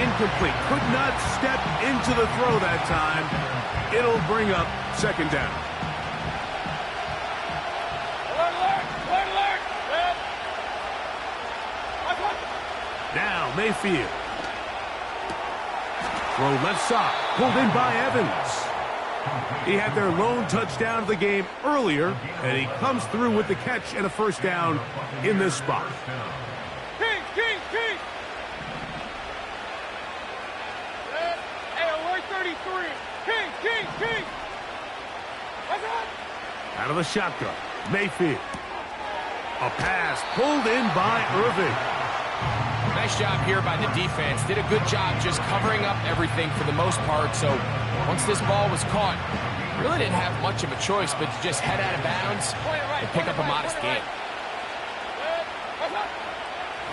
incomplete. Could not step into the throw that time. It'll bring up 2nd down. Now Mayfield. Throw left side. Pulled in by Evans. He had their lone touchdown of the game earlier, and he comes through with the catch and a 1st down in this spot. King. Hey, alert 33. King. Out of the shotgun, Mayfield. A pass pulled in by Irving. Nice job here by the defense. Did a good job just covering up everything for the most part. So once this ball was caught, really didn't have much of a choice but to just head out of bounds and pick up a modest gain.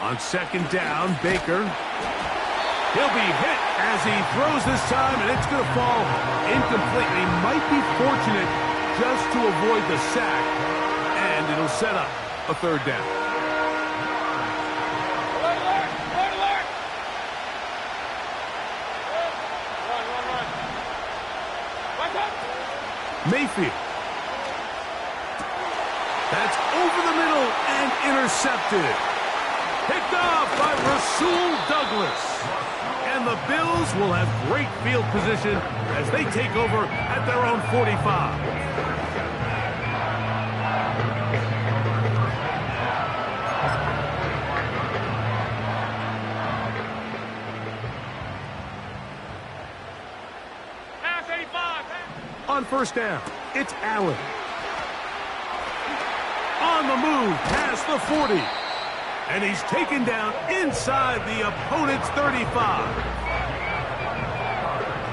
On 2nd down, Baker. He'll be hit as he throws this time, and it's going to fall incomplete. He might be fortunate just to avoid the sack, and it'll set up a 3rd down. Mayfield. That's over the middle and intercepted. Picked off by Rasul Douglas. And the Bills will have great field position as they take over at their own 45. On 1st down, it's Allen. On the move, past the 40. And he's taken down inside the opponent's 35.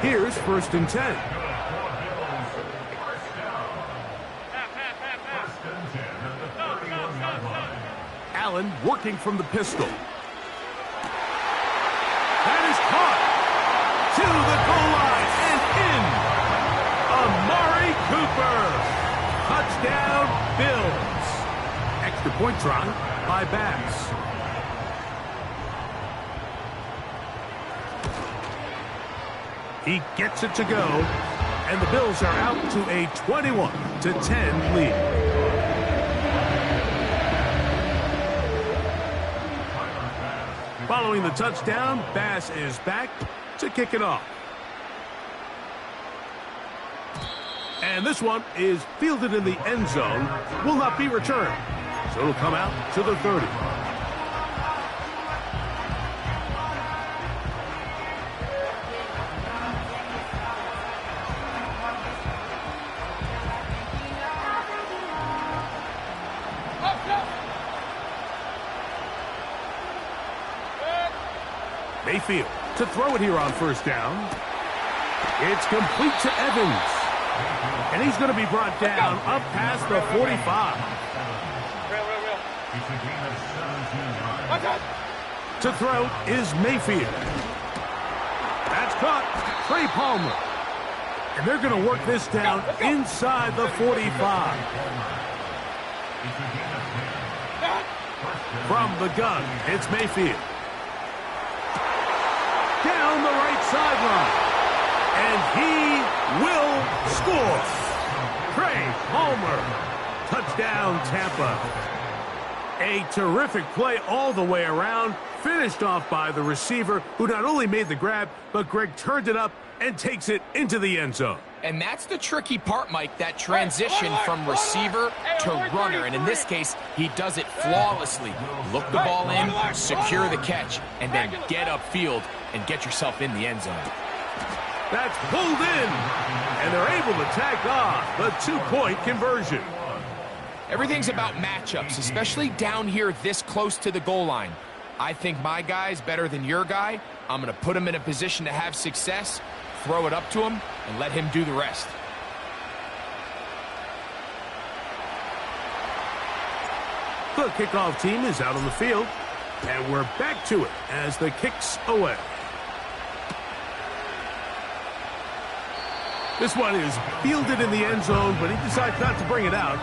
Here's 1st and 10. Allen working from the pistol. That is caught. To the goal line and in. Amari Cooper. Touchdown, Bills. Extra point try by Bass. He gets it to go, and the Bills are out to a 21-10 lead. Following the touchdown, Bass is back to kick it off. And this one is fielded in the end zone, will not be returned. So it'll come out to the 30. Mayfield to throw it here on 1st down. It's complete to Evans. And he's going to be brought down up past the 45. To throw is Mayfield. That's caught. Trey Palmer. And they're going to work this down inside the 45. From the gun, it's Mayfield. Down the right sideline. And he will score. Trey Palmer. Touchdown, Tampa. A terrific play all the way around. Finished off by the receiver, who not only made the grab, but Greg turned it up and takes it into the end zone. And that's the tricky part, Mike, that transition from receiver to runner. And in this case, he does it flawlessly. Look the ball in, secure the catch, and then get upfield and get yourself in the end zone. That's pulled in, and they're able to tack on the 2-point conversion. Everything's about matchups, especially down here this close to the goal line. I think my guy's better than your guy. I'm going to put him in a position to have success, throw it up to him, and let him do the rest. The kickoff team is out on the field, and we're back to it as the kick's away. This one is fielded in the end zone, but he decides not to bring it out,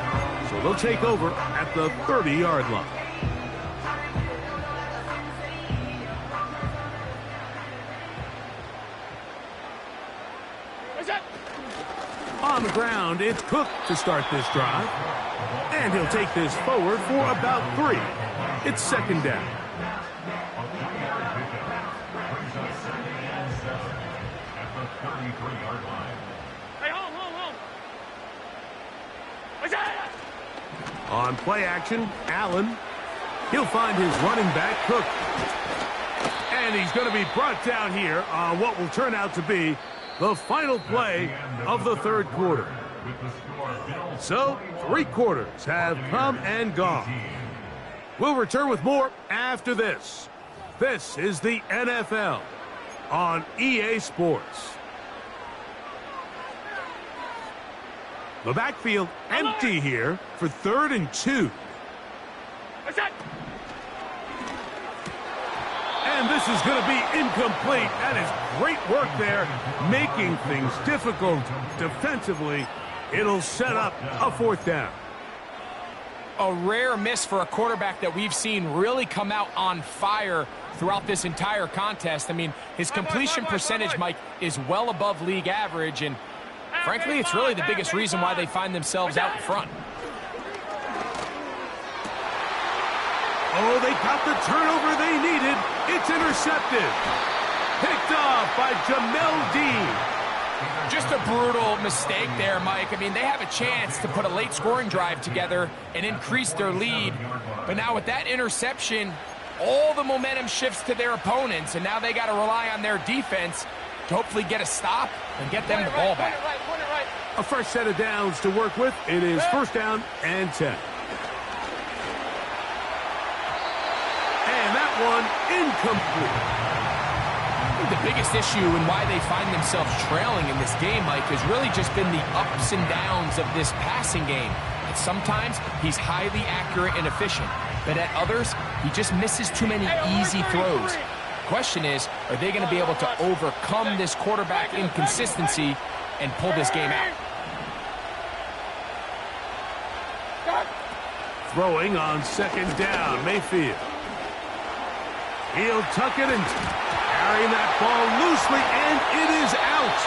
so they'll take over at the 30-yard line. On the ground, it's Cook to start this drive. And he'll take this forward for about 3. It's 2nd down. On play action, Allen. He'll find his running back, Cook. And he's going to be brought down here on what will turn out to be the final play of the 3rd quarter. So, 3 quarters have come and gone. We'll return with more after this. This is the NFL on EA Sports. The backfield empty here for 3rd and 2. And this is going to be incomplete. That is great work there, making things difficult defensively. It'll set up a 4th down. A rare miss for a quarterback that we've seen really come out on fire throughout this entire contest. I mean, his completion percentage, Mike, is well above league average, and frankly, it's really the biggest reason why they find themselves out in front. Oh, they got the turnover they needed. It's intercepted. Picked off by Jamel Dean. Just a brutal mistake there, Mike. I mean, they have a chance to put a late scoring drive together and increase their lead. But now with that interception, all the momentum shifts to their opponents, and now they got to rely on their defense to hopefully get a stop and get them the ball back. A fresh set of downs to work with. It is 1st down and 10. one incomplete. I think the biggest issue and why they find themselves trailing in this game, Mike, has really just been the ups and downs of this passing game. And sometimes he's highly accurate and efficient, but at others, he just misses too many easy throws. Question is, are they going to be able to overcome this quarterback inconsistency and pull this game out? Throwing on second down, Mayfield. He'll tuck it and carrying that ball loosely, and it is out.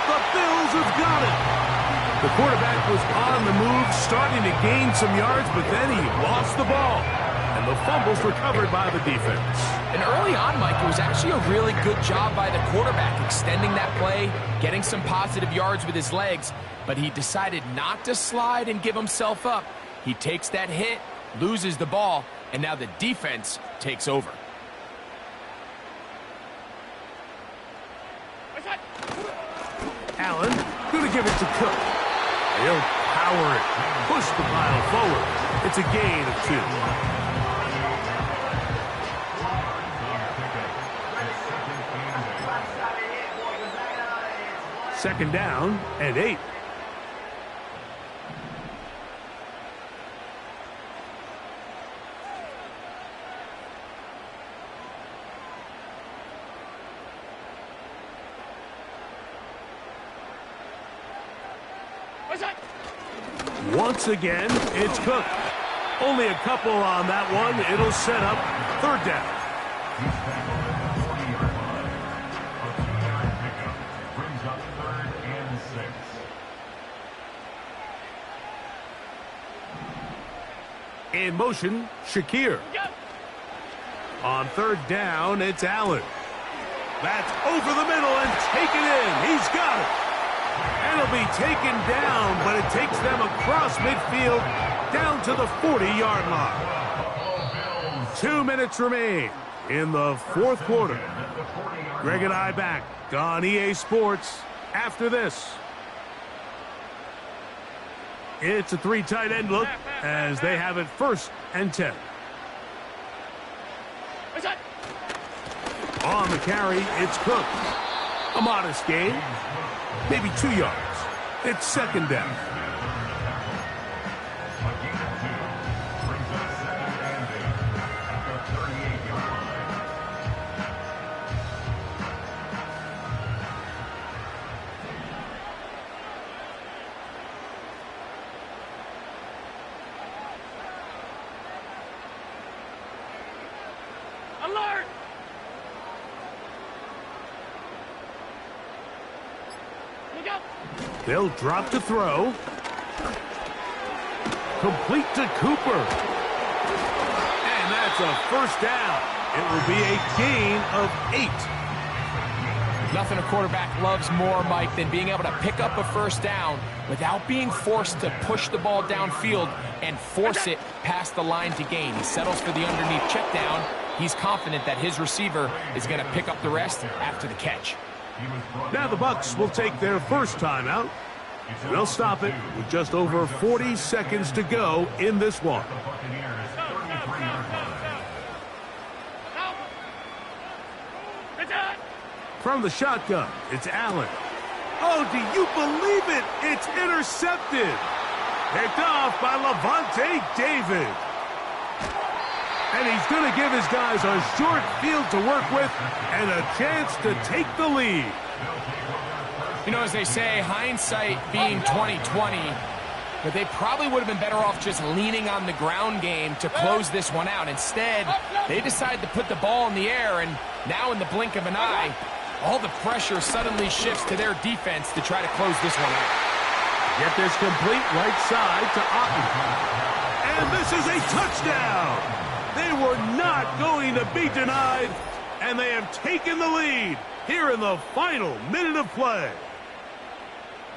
The Bills have got it. The quarterback was on the move, starting to gain some yards, but then he lost the ball. And the fumble's recovered by the defense. And early on, Mike, it was actually a really good job by the quarterback extending that play, getting some positive yards with his legs, but he decided not to slide and give himself up. He takes that hit, loses the ball, and now the defense takes over. Allen, gonna give it to Cook. He'll power it, push the pile forward. It's a gain of 2. Second down and 8. Once again, it's Cook. Only a couple on that one. It'll set up third down. In motion, Shakir. On third down, it's Allen. That's over the middle and taken in. He's got it. And it'll be taken down, but it takes them across midfield down to the 40-yard line. 2 minutes remain in the fourth quarter. Greg and I back on EA Sports after this. It's a 3 tight end look as they have it 1st and 10. On the carry, it's Cook. A modest gain, maybe 2 yards. It's second down. Alert! They'll drop to throw. Complete to Cooper. And that's a first down. It will be a gain of 8. Nothing a quarterback loves more, Mike, than being able to pick up a first down without being forced to push the ball downfield and force it past the line to gain. He settles for the underneath check down. He's confident that his receiver is going to pick up the rest after the catch. Now the Bucs will take their first timeout. They'll stop it with just over 40 seconds to go in this one. From the shotgun, it's Allen. Oh, do you believe it? It's intercepted. Picked off by Levante David. And he's going to give his guys a short field to work with and a chance to take the lead. You know, as they say, hindsight being 20/20, but they probably would have been better off just leaning on the ground game to close this one out. Instead, they decide to put the ball in the air, and now in the blink of an eye, all the pressure suddenly shifts to their defense to try to close this one out. Get this complete right side to Otten. And this is a touchdown. They were not going to be denied, and they have taken the lead here in the final minute of play.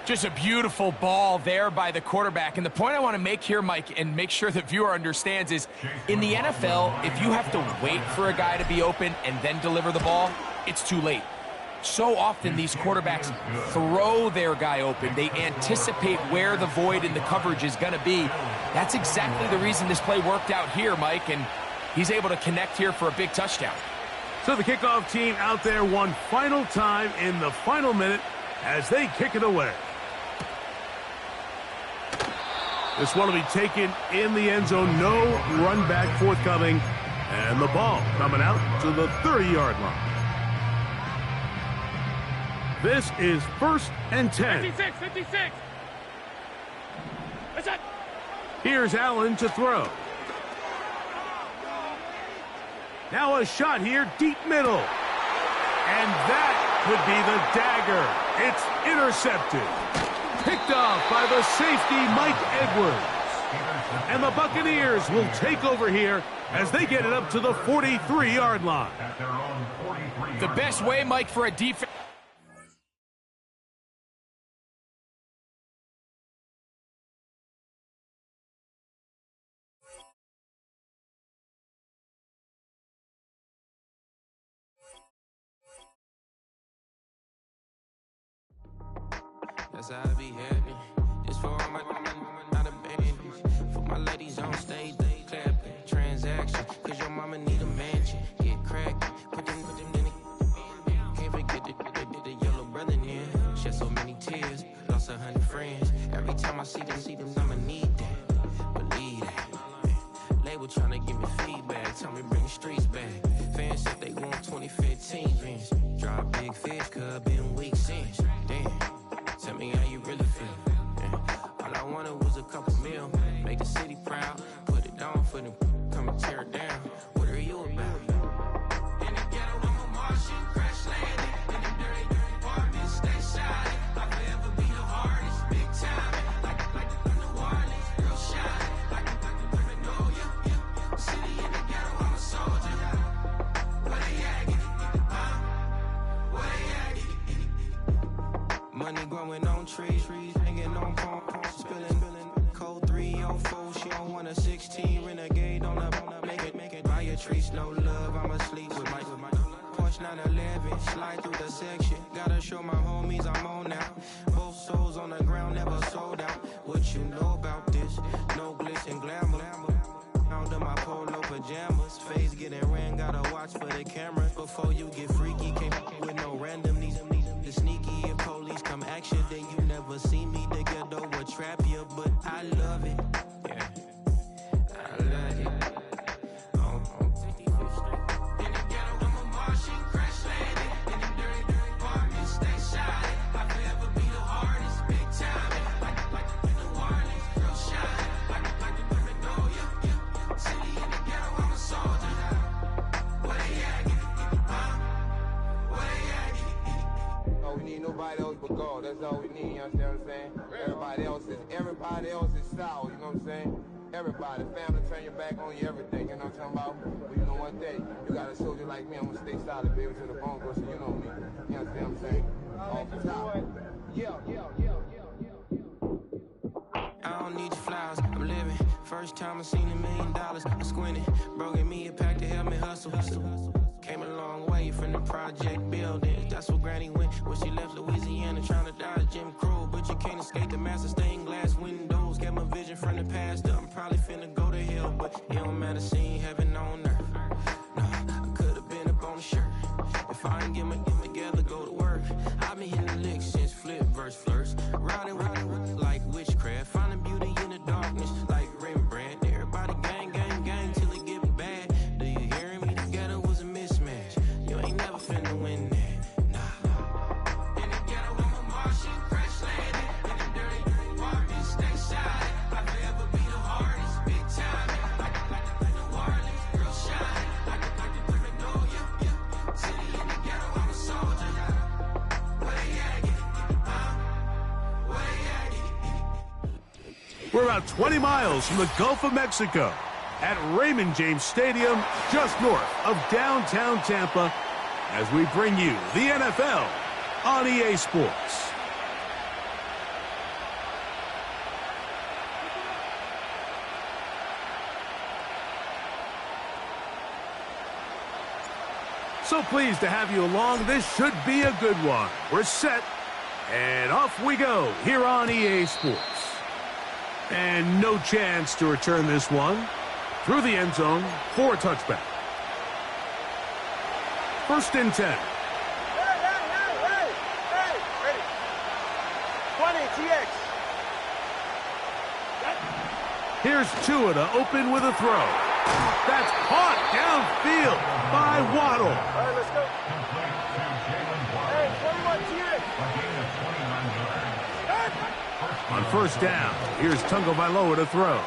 Just a beautiful ball there by the quarterback. And the point I want to make here, Mike, and make sure the viewer understands is, in the NFL, if you have to wait for a guy to be open and then deliver the ball, it's too late. So often these quarterbacks throw their guy open. They anticipate where the void in the coverage is going to be. That's exactly the reason this play worked out here, Mike. And He's able to connect here for a big touchdown. So the kickoff team out there one final time in the final minute as they kick it away. This one will be taken in the end zone. No run back forthcoming. And the ball coming out to the 30-yard line. This is 1st and 10. 56, 56. That's it. Here's Allen to throw. Now a shot here, deep middle. And that could be the dagger. It's intercepted. Picked off by the safety, Mike Edwards. And the Buccaneers will take over here as they get it up to the 43-yard line. The best way, Mike, for a defense. That's how I be happy. This for all my not a baby. For my ladies on stage, they clapping. Transaction, cause your mama need a mansion. Get cracked, put them in the. Can't forget the yellow brother near. Shed so many tears, lost 100 friends. Every time I see them, I'ma need that. Believe that. Label tryna give me feedback, tell me bring the streets back. Fans said they want 2015 Vince. Drop big fish, cuz been weak since. Damn. Tell me how you really feel. Yeah. All I wanted was a couple mil. Make the city proud. Put it down for them. Come and tear it down. What are you about? In the ghetto, I'm a Martian. Crash landing. In the dirty apartments, stay shining. I'll forever be the hardest. Big time. Like New Orleans. Real shine. Like Paranoia. City in the ghetto, I'm a soldier. Where they at? Where they at? Money growing on trees, hanging on palms, spilling, code 304. She don't want a 16, renegade on a make it. Buy your trees, no love. I'm asleep with my Porsche 911, slide through the section. Gotta show my homies I'm on now. Both souls on the ground, never sold out. What you know about this? No glitz and glamour. Under my polo pajamas, face getting ran. Gotta watch for the cameras before you get freaky. Can't with no random these. The sneaky, if police come action, then you never see me. The ghetto will trap you, but I love it. Yeah, I love it. In the ghetto, I'm a Martian, crash landing. In the dirty apartments, stay shining. I'll forever be the hardest, big time. Like New Orleans, real shine. Like the Paranoia. City in the ghetto, I'm a soldier. Where they at? Where they at? We need nobody else but God. That's all we need, you understand what I'm saying? Everybody else is sour, you know what I'm saying? Everybody, family, turn your back on you, everything, you know what I'm talking about? But you know one day, you got a soldier like me, I'm gonna stay solid, baby, to the bone, bro, so you know me. You understand what I'm saying? Off the top. Yeah. I don't need your flowers, I'm living. First time I seen $1 million, I squinted. Bro, give me a pack to help me hustle. Came a long way from the project buildings. That's where Granny went when she left Louisiana, trying to dodge Jim Crow. But you can't escape the master stained glass windows. Got my vision from the past. I'm probably finna go to hell, but it don't matter, seeing heaven on earth. No, I could've been up on the shirt. If I ain't get my together, go to work. I've been hitting the licks since flip verse first. Riding like witchcraft, finding beauty in the darkness like Rembrandt. Everybody gang till it get bad. Do you hear me? Together was a mismatch. You ain't never finna win that. Nah. In the ghetto, I'm a Martian, crash landing. In the dirty apartments, stay shining. I'll forever be the hardest, big time. Like New Orleans, real shine. Like the Paranoia. City in the ghetto, I'm a soldier. Where they at? Where they at? We're about 20 miles from the Gulf of Mexico at Raymond James Stadium, just north of downtown Tampa, as we bring you the NFL on EA Sports. So pleased to have you along. This should be a good one. We're set, and off we go here on EA Sports. And no chance to return this one. through the end zone for a touchback. 1st and 10. Hey, ready. 20, TX. Here's Tua to open with a throw. That's caught downfield by Waddle. All right, let's go. Hey, 21 TX. On 1st down, here's Tagovailoa to throw.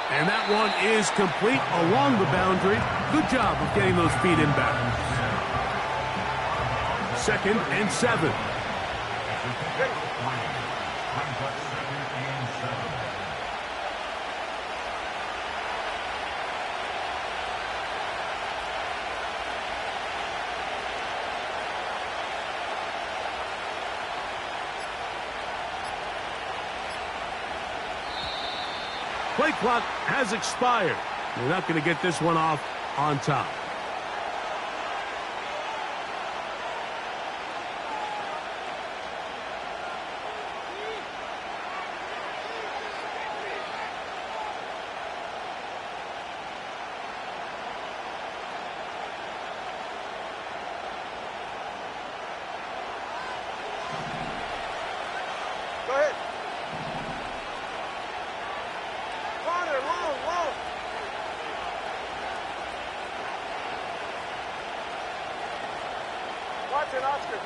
And that one is complete along the boundary. Good job of getting those feet in bounds. 2nd and 7. Play clock has expired. They're not going to get this one off on time. Go ahead. Farther, long. Watch it, Oscar.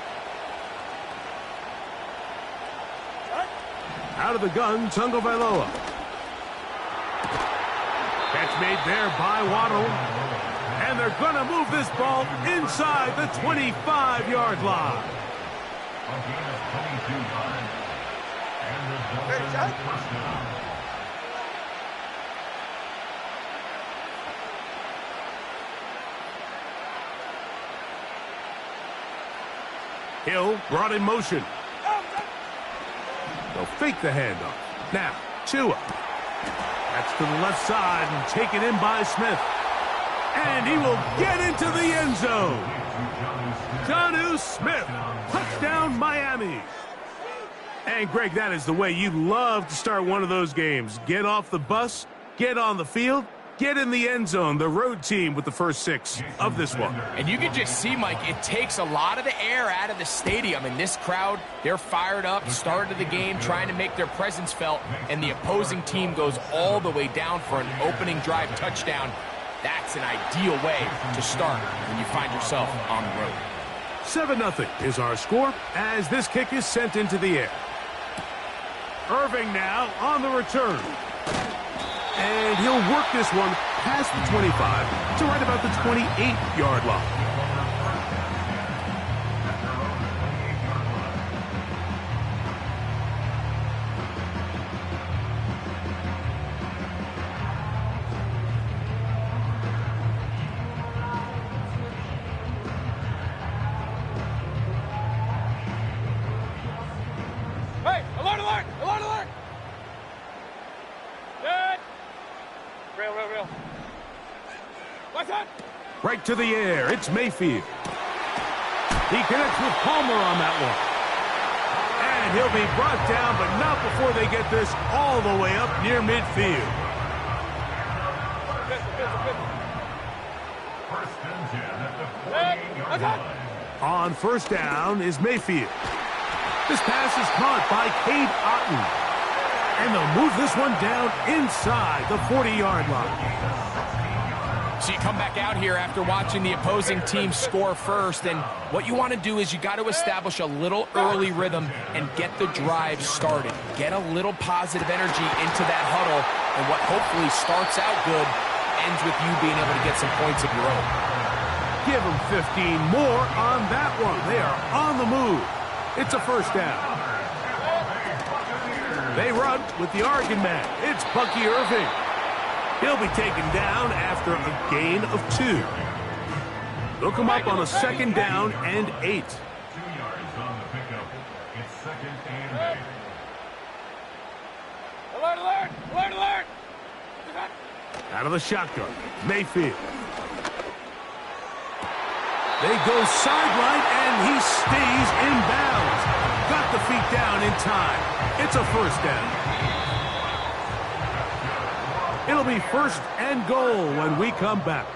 Out of the gun, Tagovailoa. Catch made there by Waddle. And they're going to move this ball inside the 25-yard line. Hill brought in motion. They'll fake the handoff. Now, Tua. That's to the left side and taken in by Smith. And he will get into the end zone. Jonnu Smith. Touchdown, Miami. And, Greg, that is the way you love to start one of those games. Get off the bus, get on the field, get in the end zone. The road team with the first 6 of this one. And you can just see, Mike, it takes a lot of the air out of the stadium. And this crowd, they're fired up, started the game, trying to make their presence felt. And the opposing team goes all the way down for an opening drive touchdown. That's an ideal way to start when you find yourself on the road. 7-0 is our score as this kick is sent into the air. Irving now on the return. And he'll work this one past the 25 to right about the 28-yard line. Hey, alert! Good. Real. What's that? Right to the air. It's Mayfield. He connects with Palmer on that one. And he'll be brought down, but not before they get this all the way up near midfield. On 1st down is Mayfield. This pass is caught by Cade Otton. And they'll move this one down inside the 40-yard line. So you come back out here after watching the opposing team score first, and what you want to do is you got to establish a little early rhythm and get the drive started. Get a little positive energy into that huddle, and what hopefully starts out good ends with you being able to get some points of your own. Give them 15 more on that one. They are on the move. It's a 1st down. They run with the Oregon man. It's Bucky Irving. He'll be taken down after a gain of 2. They'll come up on a 2nd down and 8. 2 yards on the pickup. It's 2nd and 8. Alert! Out of the shotgun, Mayfield. They go sideline, and he stays in bounds. Got the feet down in time. It's a 1st down. It'll It'll be 1st and goal when we come back.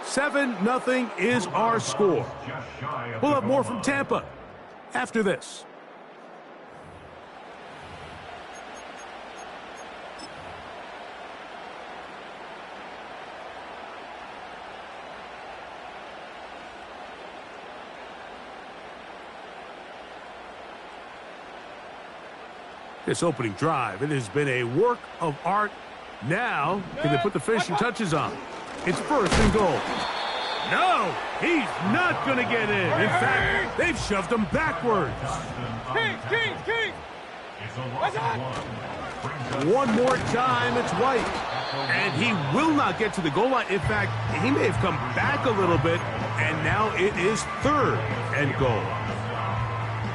7-0 is our score. We'll have more from Tampa after this. This opening drive, it has been a work of art. Now, can they put the finishing touches on? It's 1st and goal. No, he's not going to get in. In fact, they've shoved him backwards. Kings! One more time, it's White. And he will not get to the goal line. In fact, he may have come back a little bit, and now it is 3rd and goal.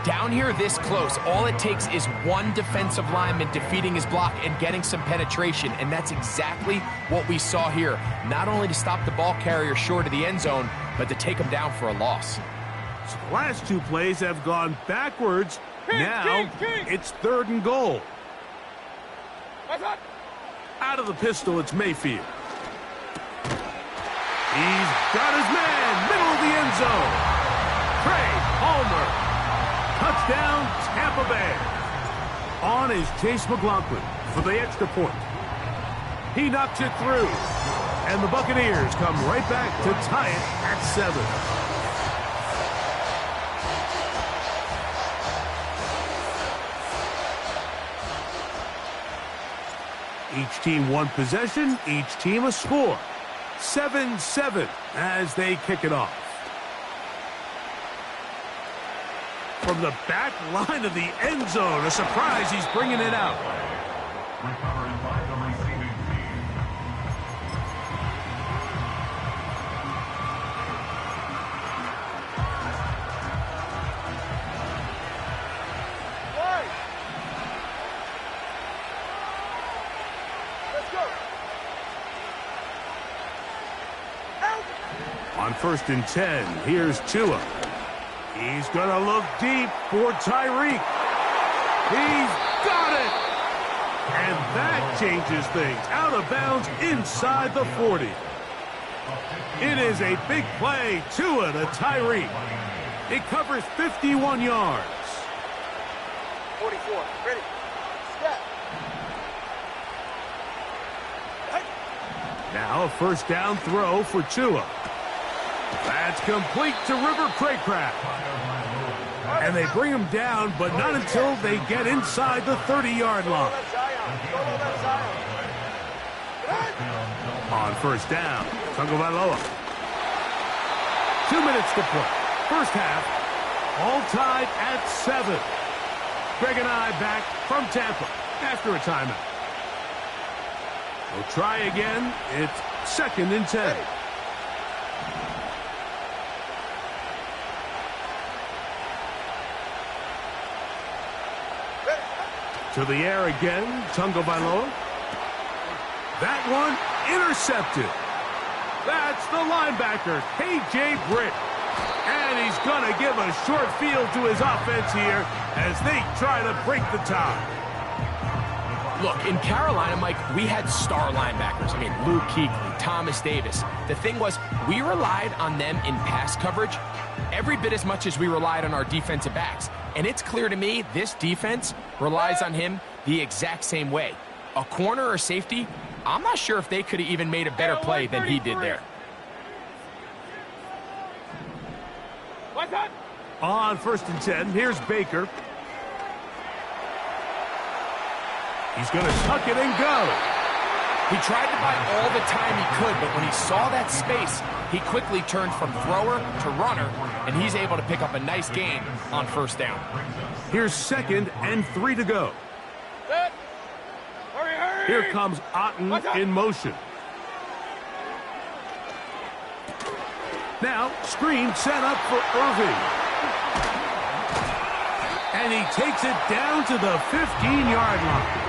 Down here this close, all it takes is one defensive lineman defeating his block and getting some penetration, and that's exactly what we saw here. Not only to stop the ball carrier short of the end zone, but to take him down for a loss. So the last 2 plays have gone backwards. Now it's 3rd and goal. Out of the pistol, it's Mayfield. He's got his man, middle of the end zone. Craig Palmer. Touchdown, Tampa Bay. On is Chase McLaughlin for the extra point. He knocks it through. And the Buccaneers come right back to tie it at 7. Each team one possession, each team a score. 7-7 as they kick it off. From the back line of the end zone, a surprise, he's bringing it out. Recovering by the receiving team. Let's go. On 1st and 10, here's Tua. He's going to look deep for Tyreek. He's got it! And that changes things. Out of bounds inside the 40. It is a big play. Tua to Tyreek. It covers 51 yards. 44. Ready. Step. Now a 1st down throw for Tua. That's complete to River Craycraft. And they bring him down, but not until they get inside the 30-yard line. On 1st down, Tagovailoa. 2 minutes to play. 1st half, all tied at 7. Greg and I back from Tampa after a timeout. We'll try again. It's 2nd and 10. To the air again, Tagovailoa. That one intercepted. That's the linebacker, K.J. Britt. And he's going to give a short field to his offense here as they try to break the tie. Look, in Carolina, Mike, we had star linebackers. I mean, Luke Kuechly, Thomas Davis. The thing was, we relied on them in pass coverage every bit as much as we relied on our defensive backs. And it's clear to me this defense relies on him the exact same way. A corner or safety, I'm not sure if they could have even made a better play than he did there. On 1st and 10, here's Baker. He's going to tuck it and go. He tried to buy all the time he could, but when he saw that space, he quickly turned from thrower to runner, and he's able to pick up a nice gain on 1st down. Here's 2nd and 3 to go. Hurry. Here comes Otten in motion. Now, screen set up for Irving. And he takes it down to the 15-yard line.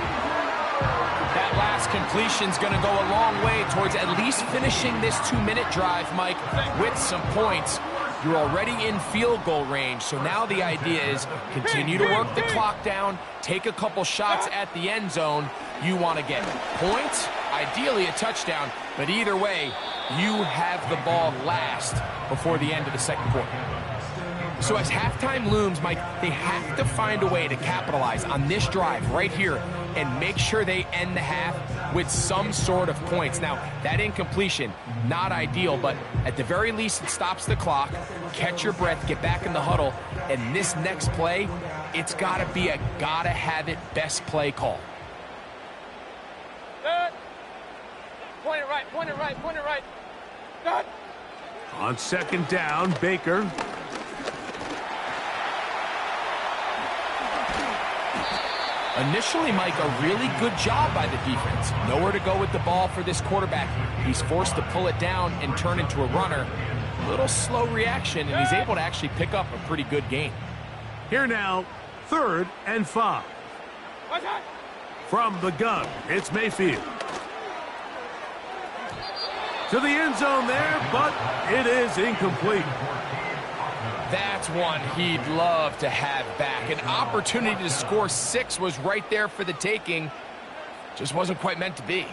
That last completion's going to go a long way towards at least finishing this 2-minute drive, Mike, with some points. You're already in field goal range, so now the idea is continue to work the clock down, take a couple shots at the end zone. You want to get points, ideally a touchdown, but either way, you have the ball last before the end of the second quarter. So as halftime looms, Mike, they have to find a way to capitalize on this drive right here and make sure they end the half with some sort of points. Now, that incompletion, not ideal, but at the very least, it stops the clock. Catch your breath, get back in the huddle, and this next play, it's got to be a gotta-have-it best play call. Good. Point it right, point it right, point it right. Good. On second down, Baker. Initially, Mike, a really good job by the defense. Nowhere to go with the ball for this quarterback. He's forced to pull it down and turn into a runner. A little slow reaction, and he's able to actually pick up a pretty good gain. Here now, 3rd and 5. From the gun, it's Mayfield. To the end zone there, but it is incomplete. That's one he'd love to have back. An opportunity to score 6 was right there for the taking. Just wasn't quite meant to be.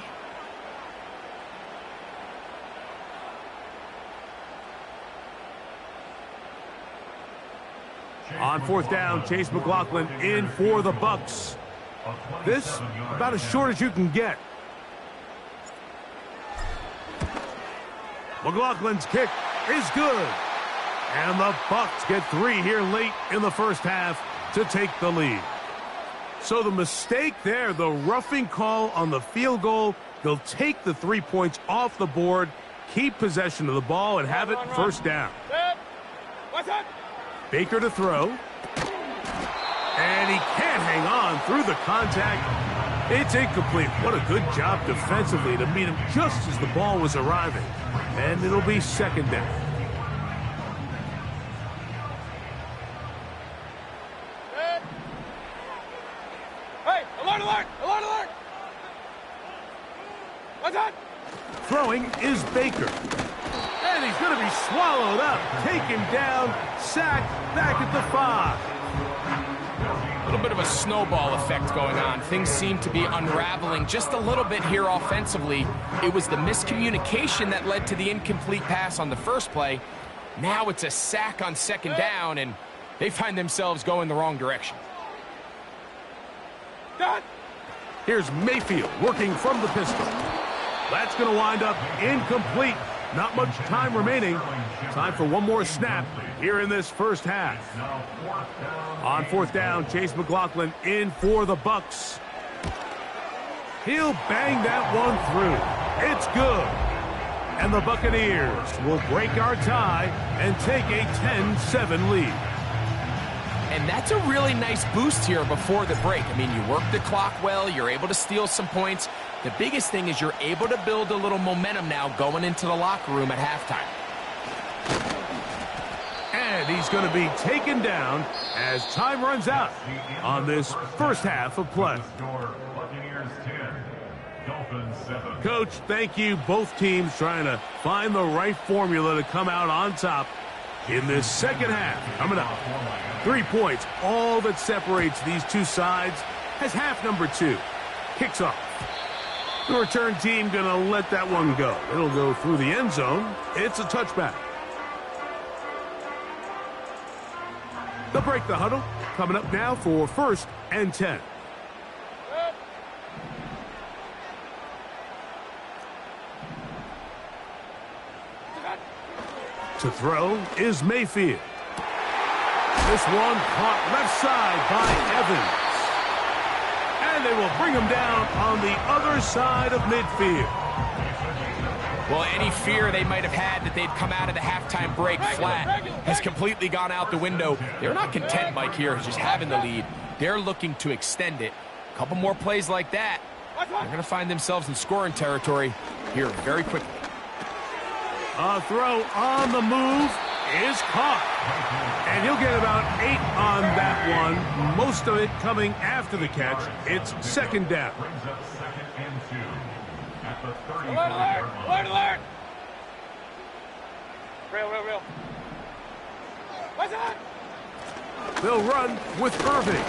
On 4th down, Chase McLaughlin in for the Bucks. This about as short as you can get. McLaughlin's kick is good. And the Bucks get 3 here late in the first half to take the lead. So the mistake there, the roughing call on the field goal, they'll take the 3 points off the board, keep possession of the ball, and have it first down. Baker to throw. And he can't hang on through the contact. It's incomplete. What a good job defensively to meet him just as the ball was arriving. And it'll be second down. Throwing is Baker. And he's going to be swallowed up. Taken down, sacked, back at the 5. A little bit of a snowball effect going on. Things seem to be unraveling just a little bit here offensively. It was the miscommunication that led to the incomplete pass on the first play. Now it's a sack on second down, and they find themselves going the wrong direction. Here's Mayfield working from the pistol. That's going to wind up incomplete. Not much time remaining. Time for one more snap here in this first half. On 4th down, Chase McLaughlin in for the Bucks. He'll bang that one through. It's good. And the Buccaneers will break our tie and take a 10-7 lead. And that's a really nice boost here before the break. I mean, you work the clock well, you're able to steal some points. The biggest thing is you're able to build a little momentum now going into the locker room at halftime. And he's going to be taken down as time runs out on this first half of play. Coach, thank you. Both teams trying to find the right formula to come out on top in this second half. Coming up, 3 points, all that separates these two sides as half number 2 kicks off. The return team going to let that one go. It'll go through the end zone. It's a touchback. They'll break the huddle. Coming up now for 1st and 10. To throw is Mayfield. This one caught left side by Evans. And they will bring him down on the other side of midfield. Well, any fear they might have had that they'd come out of the halftime break flat has completely gone out the window. They're not content, Mike, here, just having the lead. They're looking to extend it. A couple more plays like that, they're going to find themselves in scoring territory here very quickly. A throw on the move is caught. And he'll get about 8 on that one. Most of it coming after the catch. It's second down. Alert, alert! Alert, alert! Real. They'll run with Irving.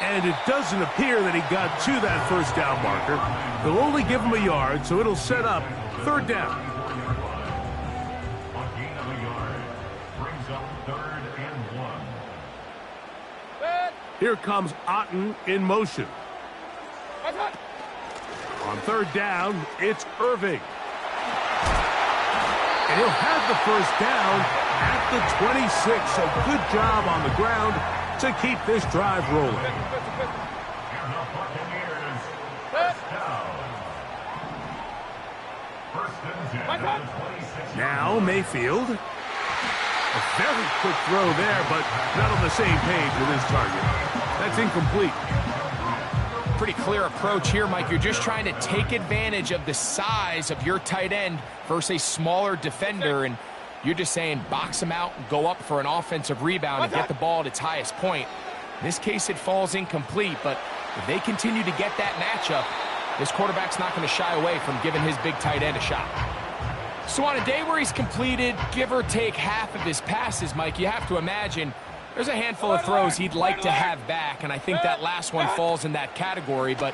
And it doesn't appear that he got to that first down marker. They'll only give him a yard, so it'll set up third down. A gain of a yard brings up 3rd and 1. Here comes Otten in motion. On third down, it's Irving. And he'll have the first down at the 26. A good job on the ground to keep this drive rolling. And the Buccaneers, first down. 1st and 10 at the 26. Now Mayfield. A very quick throw there, but not on the same page with his target. That's incomplete. Pretty clear approach here, Mike. You're just trying to take advantage of the size of your tight end versus a smaller defender, and you're just saying box him out and go up for an offensive rebound and get the ball at its highest point. In this case, it falls incomplete, but if they continue to get that matchup, this quarterback's not going to shy away from giving his big tight end a shot. So on a day where he's completed, give or take half of his passes, Mike, you have to imagine there's a handful of throws he'd like to have back, and I think that last one falls in that category. But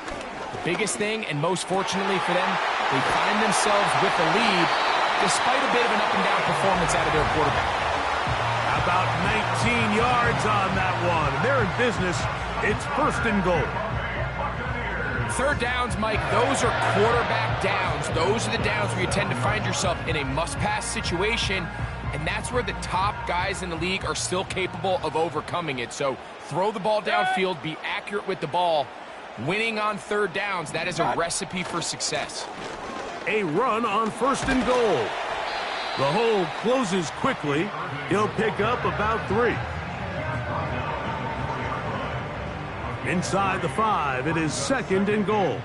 the biggest thing, and most fortunately for them, they find themselves with the lead despite a bit of an up-and-down performance out of their quarterback. About 19 yards on that one. They're in business. It's 1st and goal. Third downs, Mike, those are quarterback downs. Those are the downs where you tend to find yourself in a must-pass situation, and that's where the top guys in the league are still capable of overcoming it. So throw the ball downfield, be accurate with the ball. Winning on third downs, that is a recipe for success. A run on 1st and goal. The hole closes quickly. He'll pick up about 3. Inside the 5, it is 2nd and goal.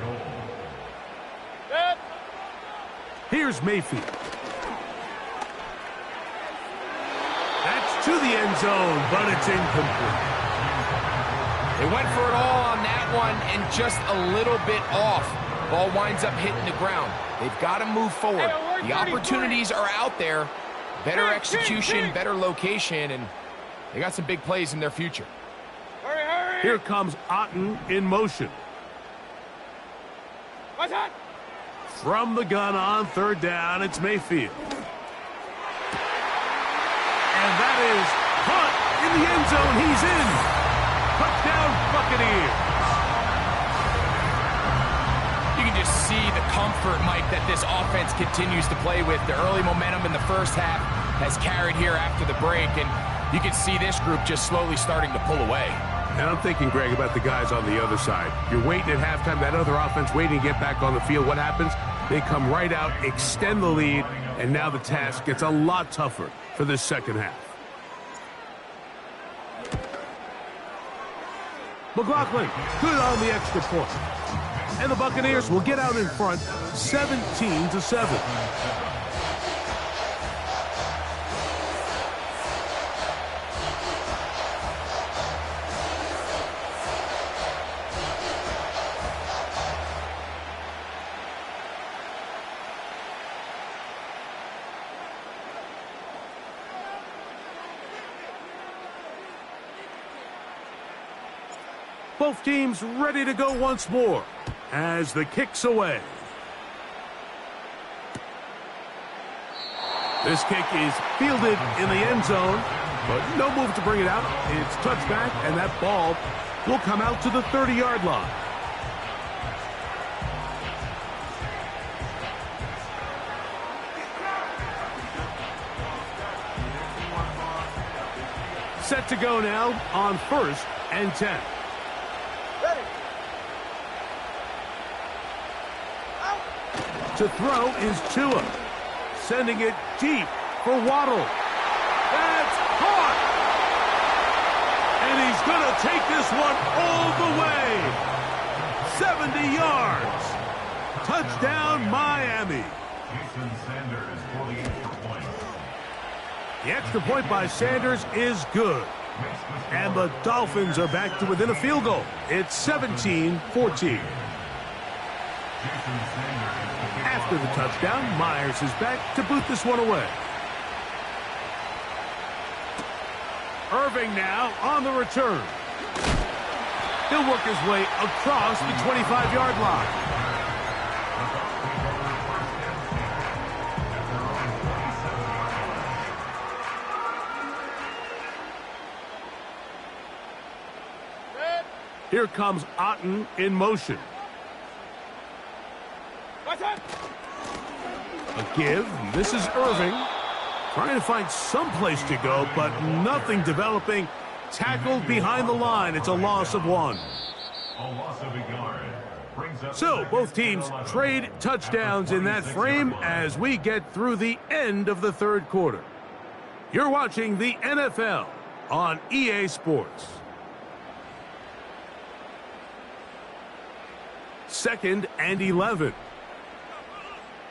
Here's Mayfield. That's to the end zone, but it's incomplete. They went for it all on that one and just a little bit off. Ball winds up hitting the ground. They've got to move forward. The opportunities are out there. Better execution, better location, and they got some big plays in their future. Here comes Otten in motion. From the gun on third down, it's Mayfield. And that is caught in the end zone. He's in. Touchdown, Buccaneers. You can just see the comfort, Mike, that this offense continues to play with. The early momentum in the first half has carried here after the break, and you can see this group just slowly starting to pull away. And I'm thinking, Greg, about the guys on the other side. You're waiting at halftime, that other offense waiting to get back on the field. What happens? They come right out, extend the lead, and now the task gets a lot tougher for this second half. McLaughlin, good on the extra point. And the Buccaneers will get out in front, 17-7. Both teams ready to go once more as the kick's away. This kick is fielded in the end zone, but no move to bring it out. It's touched back, and that ball will come out to the 30-yard line. Set to go now on 1st and 10. To throw is Tua, sending it deep for Waddle. That's caught! And he's going to take this one all the way. 70 yards. Touchdown, Miami. Jason Sanders for the extra point. The extra point by Sanders is good. And the Dolphins are back to within a field goal. It's 17-14. After the touchdown, Myers is back to boot this one away. Irving now on the return. He'll work his way across the 25-yard line. Here comes Otten in motion. A give. This is Irving. Trying to find some place to go, but nothing developing. Tackled behind the line. It's a loss of 1. A loss of a yard. So both teams trade touchdowns in that frame as we get through the end of the third quarter. You're watching the NFL on EA Sports. 2nd and 11.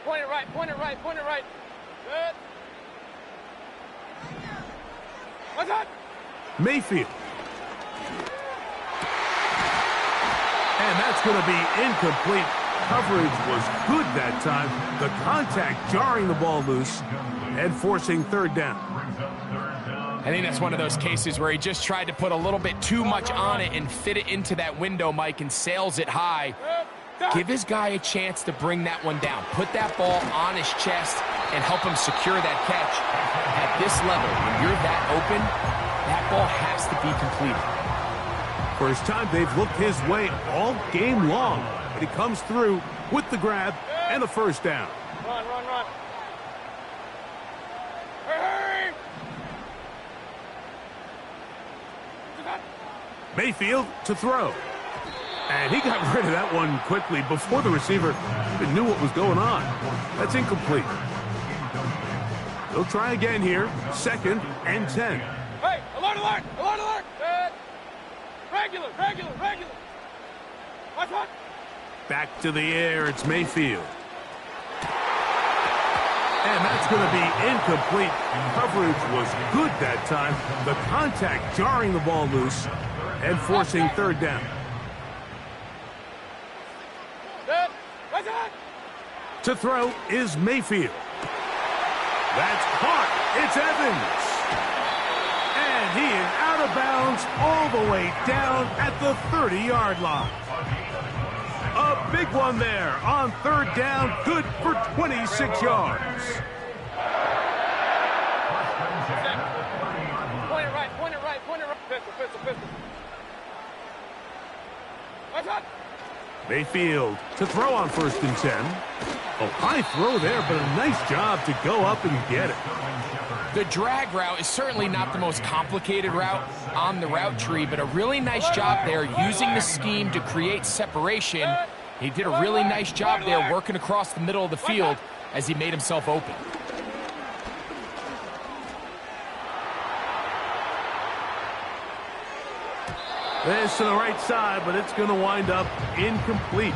Point it right, point it right, point it right. Good. What's that? Mayfield. And that's going to be incomplete. Coverage was good that time. The contact jarring the ball loose and forcing 3rd down. I think that's one of those cases where he just tried to put a little bit too much on it and fit it into that window, Mike, and sails it high. Give his guy a chance to bring that one down. Put that ball on his chest and help him secure that catch. At this level, when you're that open, that ball has to be completed. First time they've looked his way all game long, but he comes through with the grab and a 1st down. Run, run, run. Hurry! Mayfield to throw. And he got rid of that one quickly before the receiver even knew what was going on. That's incomplete. They'll try again here. 2nd and 10. Hey, alert, alert, alert, alert. Good. Regular, regular, regular. Watch, watch. Back to the air. It's Mayfield. And that's going to be incomplete. Coverage was good that time. The contact jarring the ball loose and forcing 3rd down. To throw is Mayfield. That's caught. It's Evans. And he is out of bounds all the way down at the 30-yard line. A big one there on 3rd down. Good for 26 yards. Point it right, point it right, point it right. Pistol, pistol, pistol. Watch out. Mayfield to throw on 1st and 10. A high throw there, but a nice job to go up and get it. The drag route is certainly not the most complicated route on the route tree, but a really nice job there using the scheme to create separation. He did a really nice job there working across the middle of the field as he made himself open. This to the right side, but it's going to wind up incomplete.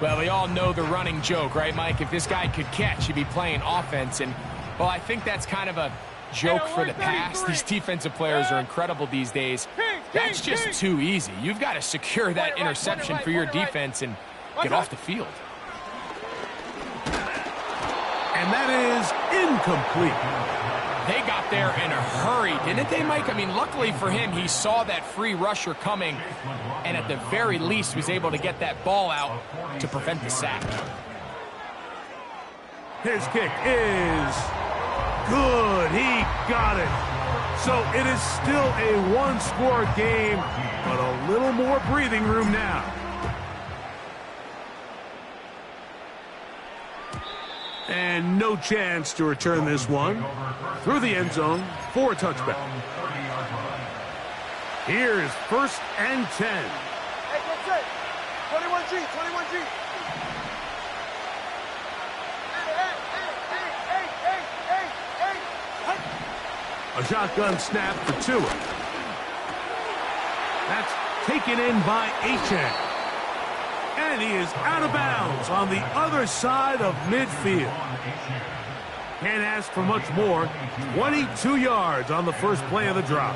Well, we all know the running joke, right, Mike? If this guy could catch, he'd be playing offense. And, well, I think that's kind of a joke for the pass. These defensive players are incredible these days. That's just too easy. You've got to secure that interception for your defense and get off the field. And that is incomplete. They got there in a hurry, didn't they, Mike? I mean, luckily for him, he saw that free rusher coming and at the very least was able to get that ball out to prevent the sack. His kick is good. He got it. So it is still a one-score game, but a little more breathing room now. And no chance to return this one through the end zone for a touchback. Here's 1st and 10. Hey, that's it. 21G, 21G. A shotgun snap for Tua. That's taken in by Achane. And he is out of bounds on the other side of midfield. Can't ask for much more. 22 yards on the first play of the drop.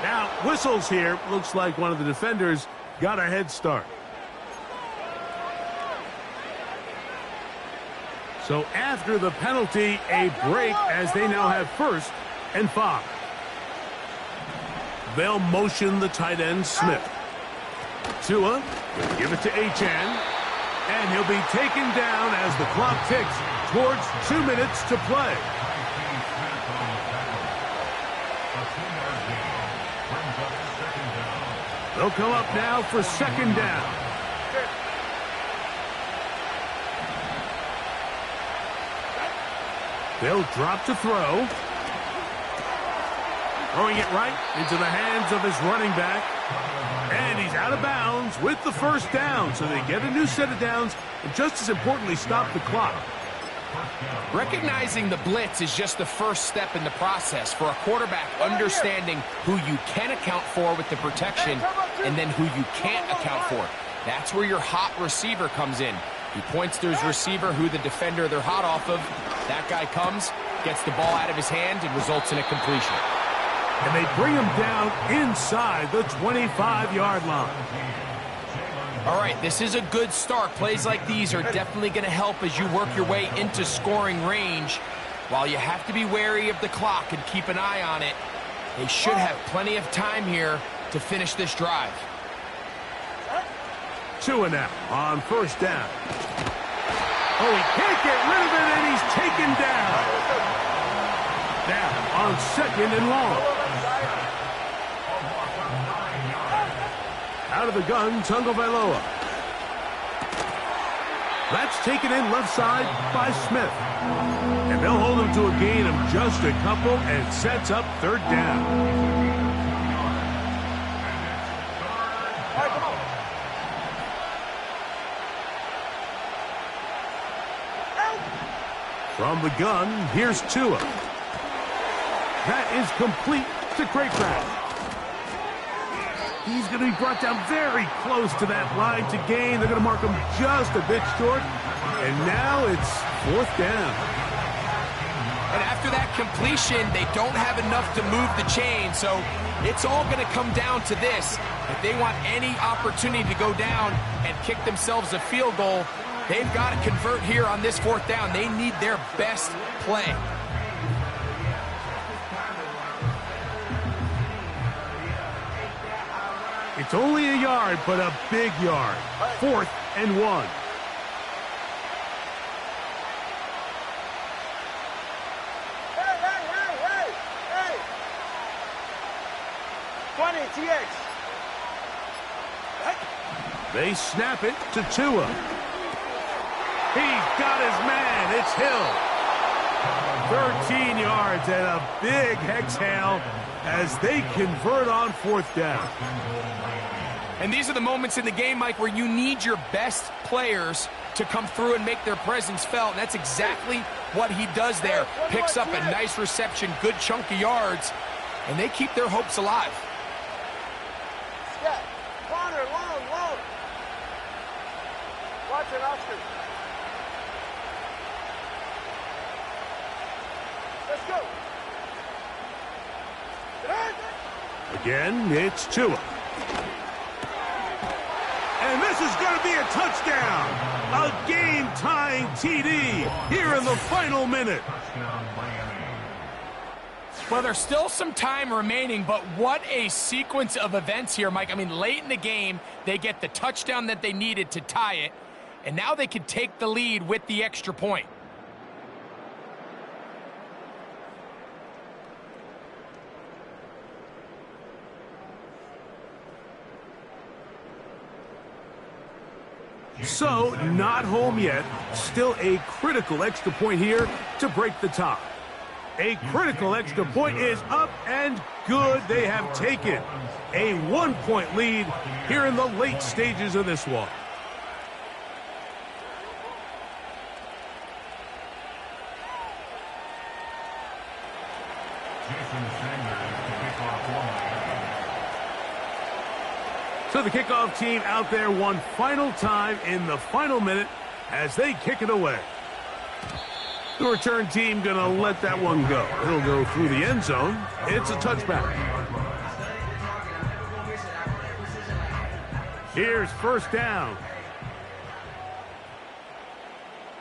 Now, whistles here. Looks like one of the defenders got a head start. So after the penalty, a break as they now have 1st and 5. They'll motion the tight end, Smith. Tua will give it to Achane, and he'll be taken down as the clock ticks towards 2 minutes to play. They'll come up now for 2nd down. They'll drop to throw. Throwing it right into the hands of his running back. And he's out of bounds with the 1st down. So they get a new set of downs and just as importantly stop the clock. Recognizing the blitz is just the first step in the process for a quarterback understanding who you can account for with the protection and then who you can't account for. That's where your hot receiver comes in. He points to his receiver who the defender they're hot off of. That guy comes, gets the ball out of his hand, and results in a completion. And they bring him down inside the 25-yard line. All right, this is a good start. Plays like these are definitely going to help as you work your way into scoring range. While you have to be wary of the clock and keep an eye on it, they should have plenty of time here to finish this drive. Tua now on 1st down. Oh, he can't get rid of it, and he's taken down. Now on 2nd and long. Out of the gun, Tagovailoa. That's taken in left side by Smith. And they'll hold him to a gain of just a couple and sets up 3rd down. From the gun, here's Tua. That is complete to Craycraft. He's going to be brought down very close to that line to gain. They're going to mark him just a bit short. And now it's 4th down. And after that completion, they don't have enough to move the chain. So it's all going to come down to this. If they want any opportunity to go down and kick themselves a field goal, they've got to convert here on this 4th down. They need their best play. It's only a yard, but a big yard. 4th and 1. Hey! 20, TX. They snap it to Tua. He's got his man. It's Hill. 13 yards and a big exhale as they convert on 4th down. And these are the moments in the game, Mike, where you need your best players to come through and make their presence felt. And that's exactly what he does there. Picks up a nice reception, good chunk of yards, and they keep their hopes alive. Scott, corner, long. Watch it, Oscar. Let's go. Again, it's Tua. And this is going to be a touchdown. A game-tying TD here in the final minute. Well, there's still some time remaining, but what a sequence of events here, Mike. I mean, late in the game, they get the touchdown that they needed to tie it, and now they can take the lead with the extra point. So, not home yet. Still a critical extra point here to break the tie. A critical extra point is up and good. They have taken a 1-point lead here in the late stages of this one. So the kickoff team out there one final time in the final minute as they kick it away. The return team going to let that one go. It'll go through the end zone. It's a touchback. Here's 1st down.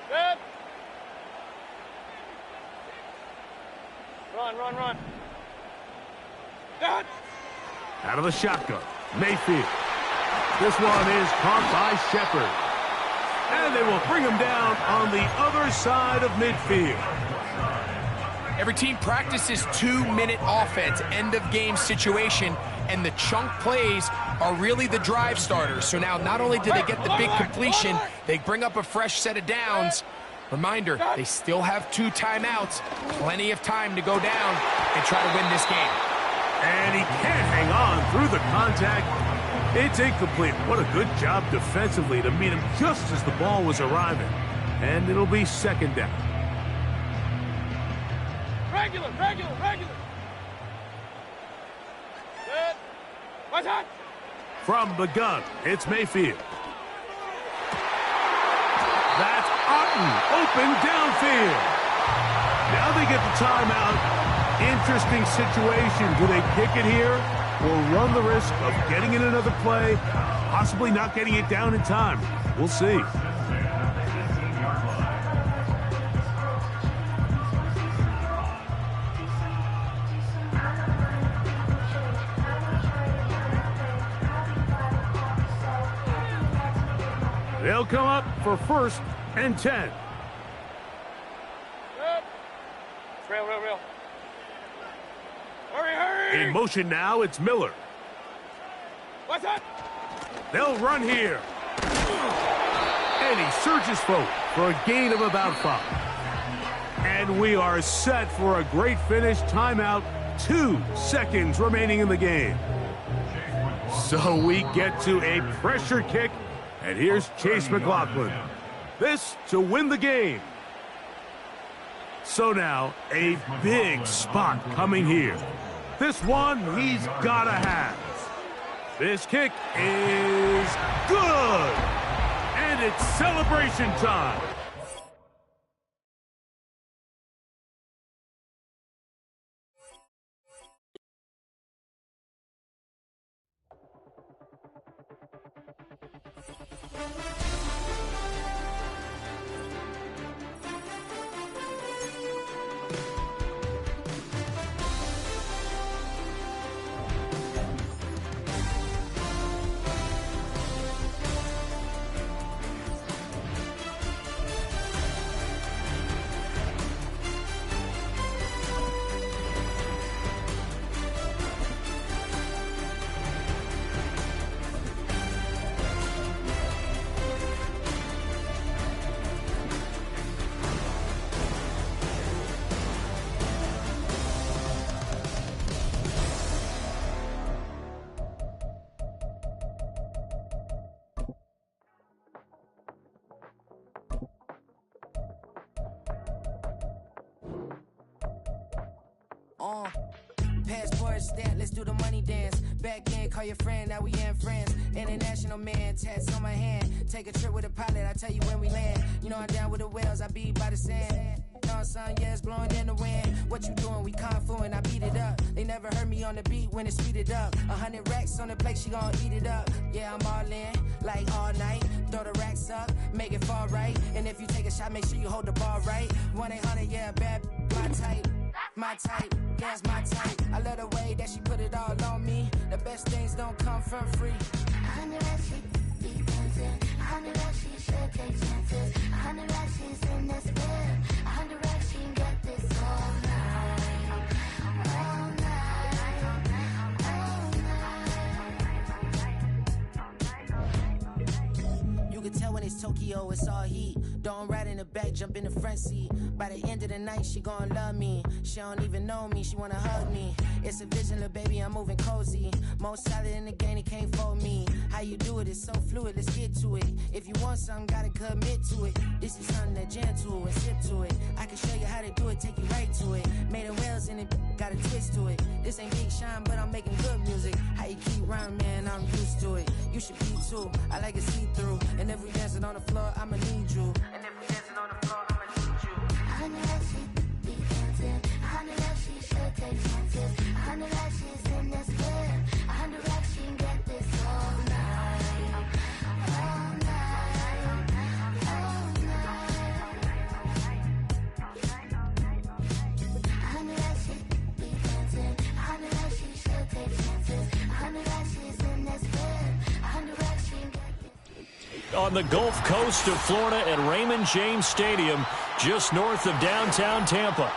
Good. Run. Dad. Out of the shotgun, Mayfield. This one is caught by Shepard. And they will bring him down on the other side of midfield. Every team practices 2-minute offense, end-of-game situation, and the chunk plays are really the drive starters. So now not only do they get the big completion, they bring up a fresh set of downs. Reminder, they still have 2 timeouts, plenty of time to go down and try to win this game. And he can't hang on through the contact. It's incomplete. What a good job defensively to meet him just as the ball was arriving. And it'll be second down. Regular. Good. What's that? From the gun, it's Mayfield. That's Otten, open downfield. Now they get the timeout. Interesting situation. Do they kick it here or run the risk of getting in another play, possibly not getting it down in time? We'll see. They'll come up for 1st and 10. Good. Real. Hurry. In motion now, it's Miller. What's that? They'll run here. And he surges forward for a gain of about 5. And we are set for a great finish. Timeout, 2 seconds remaining in the game. So we get to a pressure kick. And here's Chase McLaughlin. This to win the game. So now, a big spot coming here. This one he's gotta have. This kick is good. And it's celebration time. Passport stamp, let's do the money dance. Back in, call your friend, now we in France. International man, tats on my hand. Take a trip with a pilot, I tell you when we land. You know I'm down with the whales, I be by the sand. No sun, yeah, it's blowing in the wind. What you doing? We kung fu and I beat it up. They never heard me on the beat when it's speeded up. 100 racks on the plate, she gon' eat it up. Yeah, I'm all in, like all night. Throw the racks up, make it fall right. And if you take a shot, make sure you hold the ball right. 1-800, yeah, bad, my type. My type, that's my type. I love the way that she put it all on me. The best things don't come for free. 100 racks, she be dancing. 100 racks, she should take chances. 100 racks, she's in this bed. 100 racks, she can get this all night. All night. All night. You can tell when it's Tokyo, it's all heat. Don't ride in the back, jump in the front seat. By the end of the night, she gon' love me. She don't even know me, she wanna hug me. It's a vision, little baby, I'm moving cozy. Most solid in the game, he can't fold me. How you do it, it's so fluid, let's get to it. If you want something, gotta commit to it. This is something that gentle and sip to it. I can show you how to do it, take you right to it. Made of whales in it, got a twist to it. This ain't Big Sean, but I'm making good music. How you keep rhyming, man, I'm used to it. You should be too, I like it see-through. And if we dancing on the floor, I'ma need you. And if we dancing on the floor, I'ma need you. 100 racks, she be dancing. 100 racks, she should take chances. 100 racks, she's in this bed. 100 racks, she can get this all night. All night. All night. 100 racks, she on the Gulf Coast of Florida at Raymond James Stadium, just north of downtown Tampa.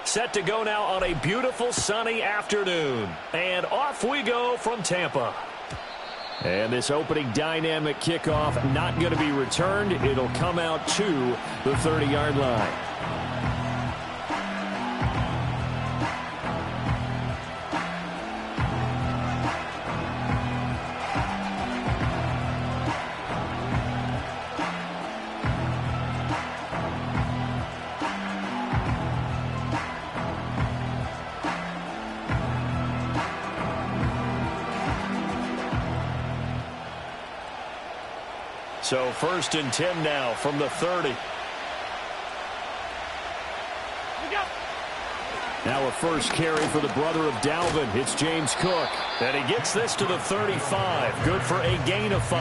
Set to go now on a beautiful sunny afternoon. And off we go from Tampa. And this opening dynamic kickoff not going to be returned. It'll come out to the 30-yard line. So 1st and 10 now from the 30. Now a first carry for the brother of Dalvin. It's James Cook. And he gets this to the 35. Good for a gain of 5.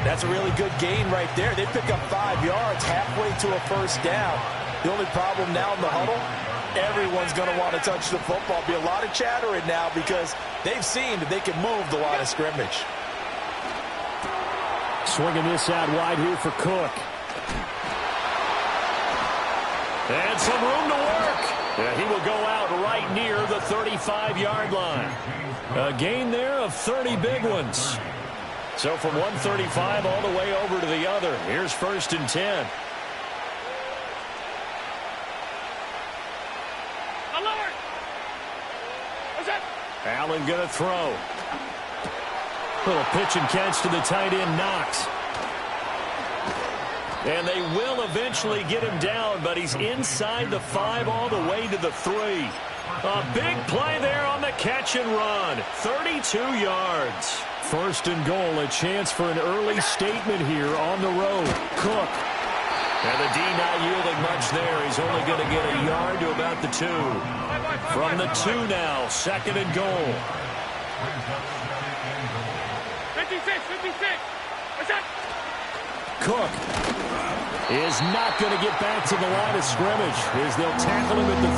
That's a really good gain right there. They pick up 5 yards halfway to a first down. The only problem now in the huddle, everyone's going to want to touch the football. Be a lot of chattering now because they've seen that they can move the line of scrimmage. Swinging this out wide here for Cook. And some room to work. Yeah, he will go out right near the 35-yard line. A gain there of 30 big ones. So from 135 all the way over to the other. Here's 1st and 10. Allen going to throw. Little pitch and catch to the tight end, Knox. And they will eventually get him down, but he's inside the 5 all the way to the 3. A big play there on the catch and run. 32 yards. 1st and goal, a chance for an early statement here on the road. Cook. And the D not yielding much there. He's only going to get a yard to about the 2. From the 2 now, 2nd and goal. 56. What's that? Cook is not going to get back to the line of scrimmage as they'll tackle him at the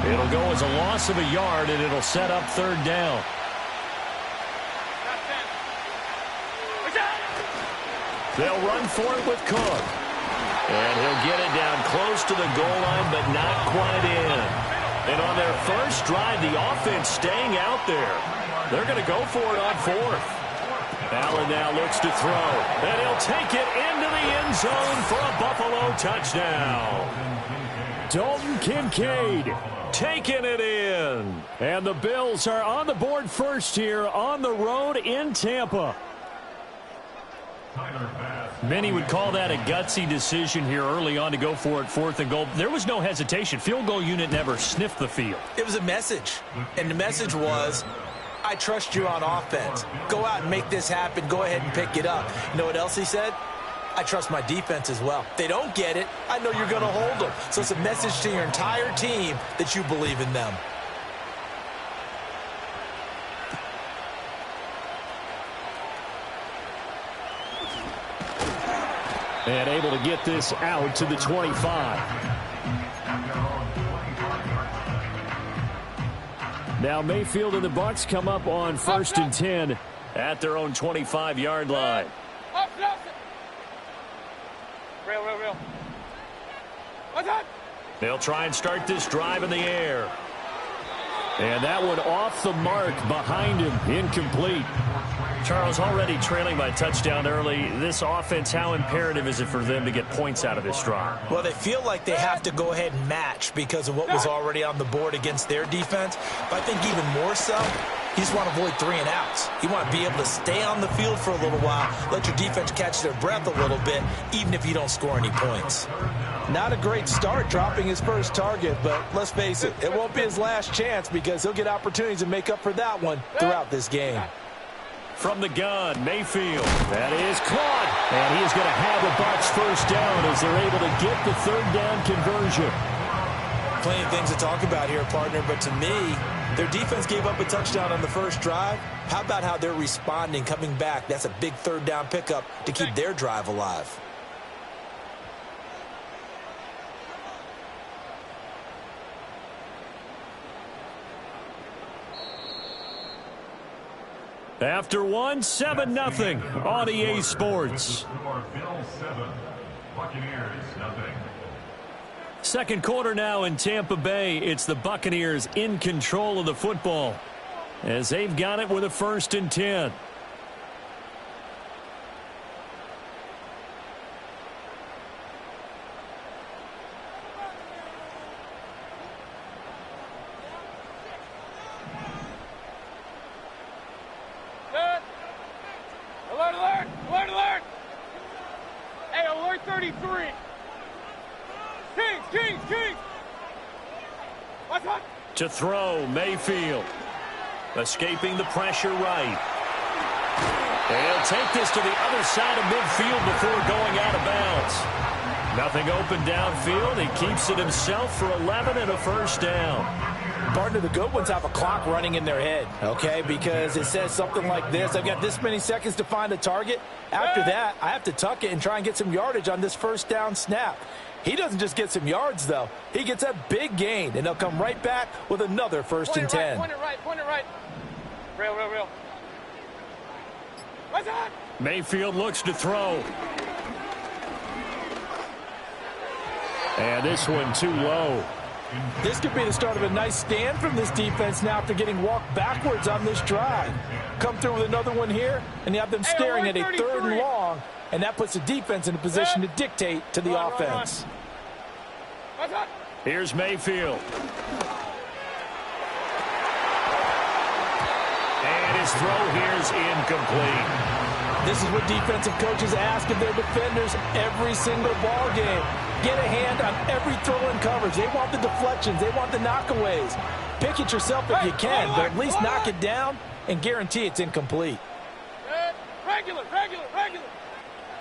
3. It'll go as a loss of a yard, and it'll set up 3rd down. They'll run for it with Cook. And he'll get it down close to the goal line, but not quite in. And on their first drive, the offense staying out there. They're going to go for it on 4th. Allen now looks to throw. And he'll take it into the end zone for a Buffalo touchdown. Dalton Kincaid taking it in. And the Bills are on the board first here on the road in Tampa. Many would call that a gutsy decision here early on to go for it 4th and goal. There was no hesitation. Field goal unit never sniffed the field. It was a message. And the message was, I trust you on offense. Go out and make this happen. Go ahead and pick it up. You know what else he said? I trust my defense as well. If they don't get it, I know you're going to hold them. So it's a message to your entire team that you believe in them. And able to get this out to the 25. Now Mayfield and the Bucs come up on 1st and 10 at their own 25-yard line. Real. What's that? They'll try and start this drive in the air. And that one off the mark behind him, incomplete. Charles, already trailing by touchdown early. This offense, how imperative is it for them to get points out of this drive? Well, they feel like they have to go ahead and match because of what was already on the board against their defense. But I think even more so, you just want to avoid 3 and outs. You want to be able to stay on the field for a little while, let your defense catch their breath a little bit, even if you don't score any points. Not a great start dropping his first target, but let's face it, it won't be his last chance because he'll get opportunities to make up for that one throughout this game. From the gun, Mayfield. That is caught. And he is going to have the Bucs first down as they're able to get the third down conversion. Plenty of things to talk about here, partner, but to me, their defense gave up a touchdown on the first drive. How about how they're responding, coming back? That's a big third down pickup to keep their drive alive. After 7-0 on EA Sports. Second quarter now in Tampa Bay. It's the Buccaneers in control of the football as they've got it with a 1st and 10. Alert, alert! Alert, alert! Hey, alert 33! Kings! What's up? To throw, Mayfield. Escaping the pressure right. He'll take this to the other side of midfield before going out of bounds. Nothing open downfield. He keeps it himself for 11 and a first down. Partner, the good ones have a clock running in their head, okay, because it says something like this. I've got this many seconds to find a target. After that, I have to tuck it and try and get some yardage on this first down snap. He doesn't just get some yards, though. He gets a big gain, and he'll come right back with another 1st and 10. Point it right. Real. What's on? Mayfield looks to throw. And this one too low. This could be the start of a nice stand from this defense now after getting walked backwards on this drive. Come through with another one here, and you have them staring at a 3rd and long, and that puts the defense in a position to dictate to the offense. Here's Mayfield. And his throw here is incomplete. This is what defensive coaches ask of their defenders every single ball game. Get a hand on every throw and coverage. They want the deflections. They want the knockaways. Pick it yourself if you can, but at least knock it down and guarantee it's incomplete. Regular.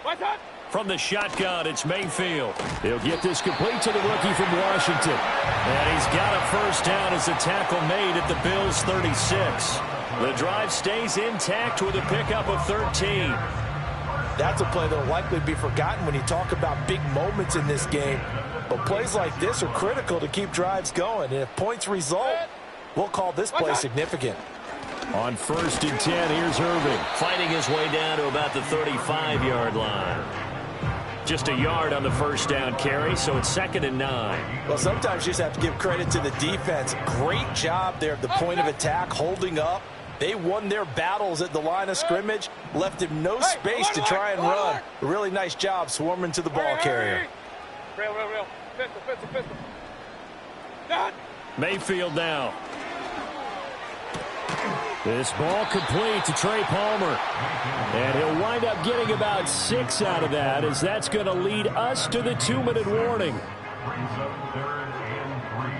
What's up? From the shotgun, it's Mayfield. He'll get this complete to the rookie from Washington. And he's got a first down as a tackle made at the Bills' 36. The drive stays intact with a pickup of 13. That's a play that will likely be forgotten when you talk about big moments in this game. But plays like this are critical to keep drives going. And if points result, we'll call this play significant. On 1st and 10, here's Irving. Fighting his way down to about the 35-yard line. Just a yard on the first down carry, so it's 2nd and 9. Well, sometimes you just have to give credit to the defense. Great job there at the point of attack, holding up. They won their battles at the line of scrimmage, left him no space to try and run. A really nice job swarming to the ball carrier. Real. Pistol. Mayfield now. This ball complete to Trey Palmer. And he'll wind up getting about 6 out of that, as that's going to lead us to the 2-minute warning. Brings up 3rd and 3.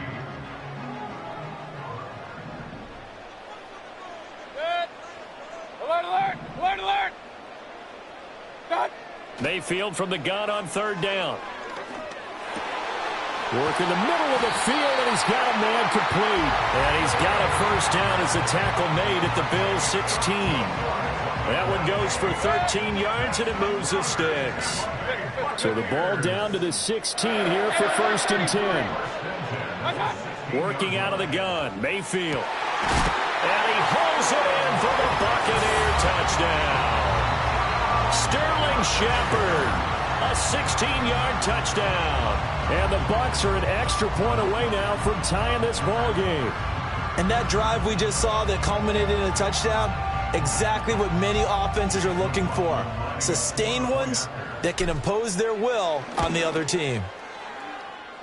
Alert! Got. Mayfield from the gun on 3rd down. Work in the middle of the field, and he's got a man complete. And he's got a first down as a tackle made at the Bills' 16. That one goes for 13 yards, and it moves the sticks. So the ball down to the 16 here for 1st and 10. Working out of the gun, Mayfield. And he hauls it in for the Buccaneer touchdown. Sterling Shepard, a 16-yard touchdown. And the Bucs are an extra point away now from tying this ball game. And that drive we just saw that culminated in a touchdown, exactly what many offenses are looking for. Sustained ones that can impose their will on the other team.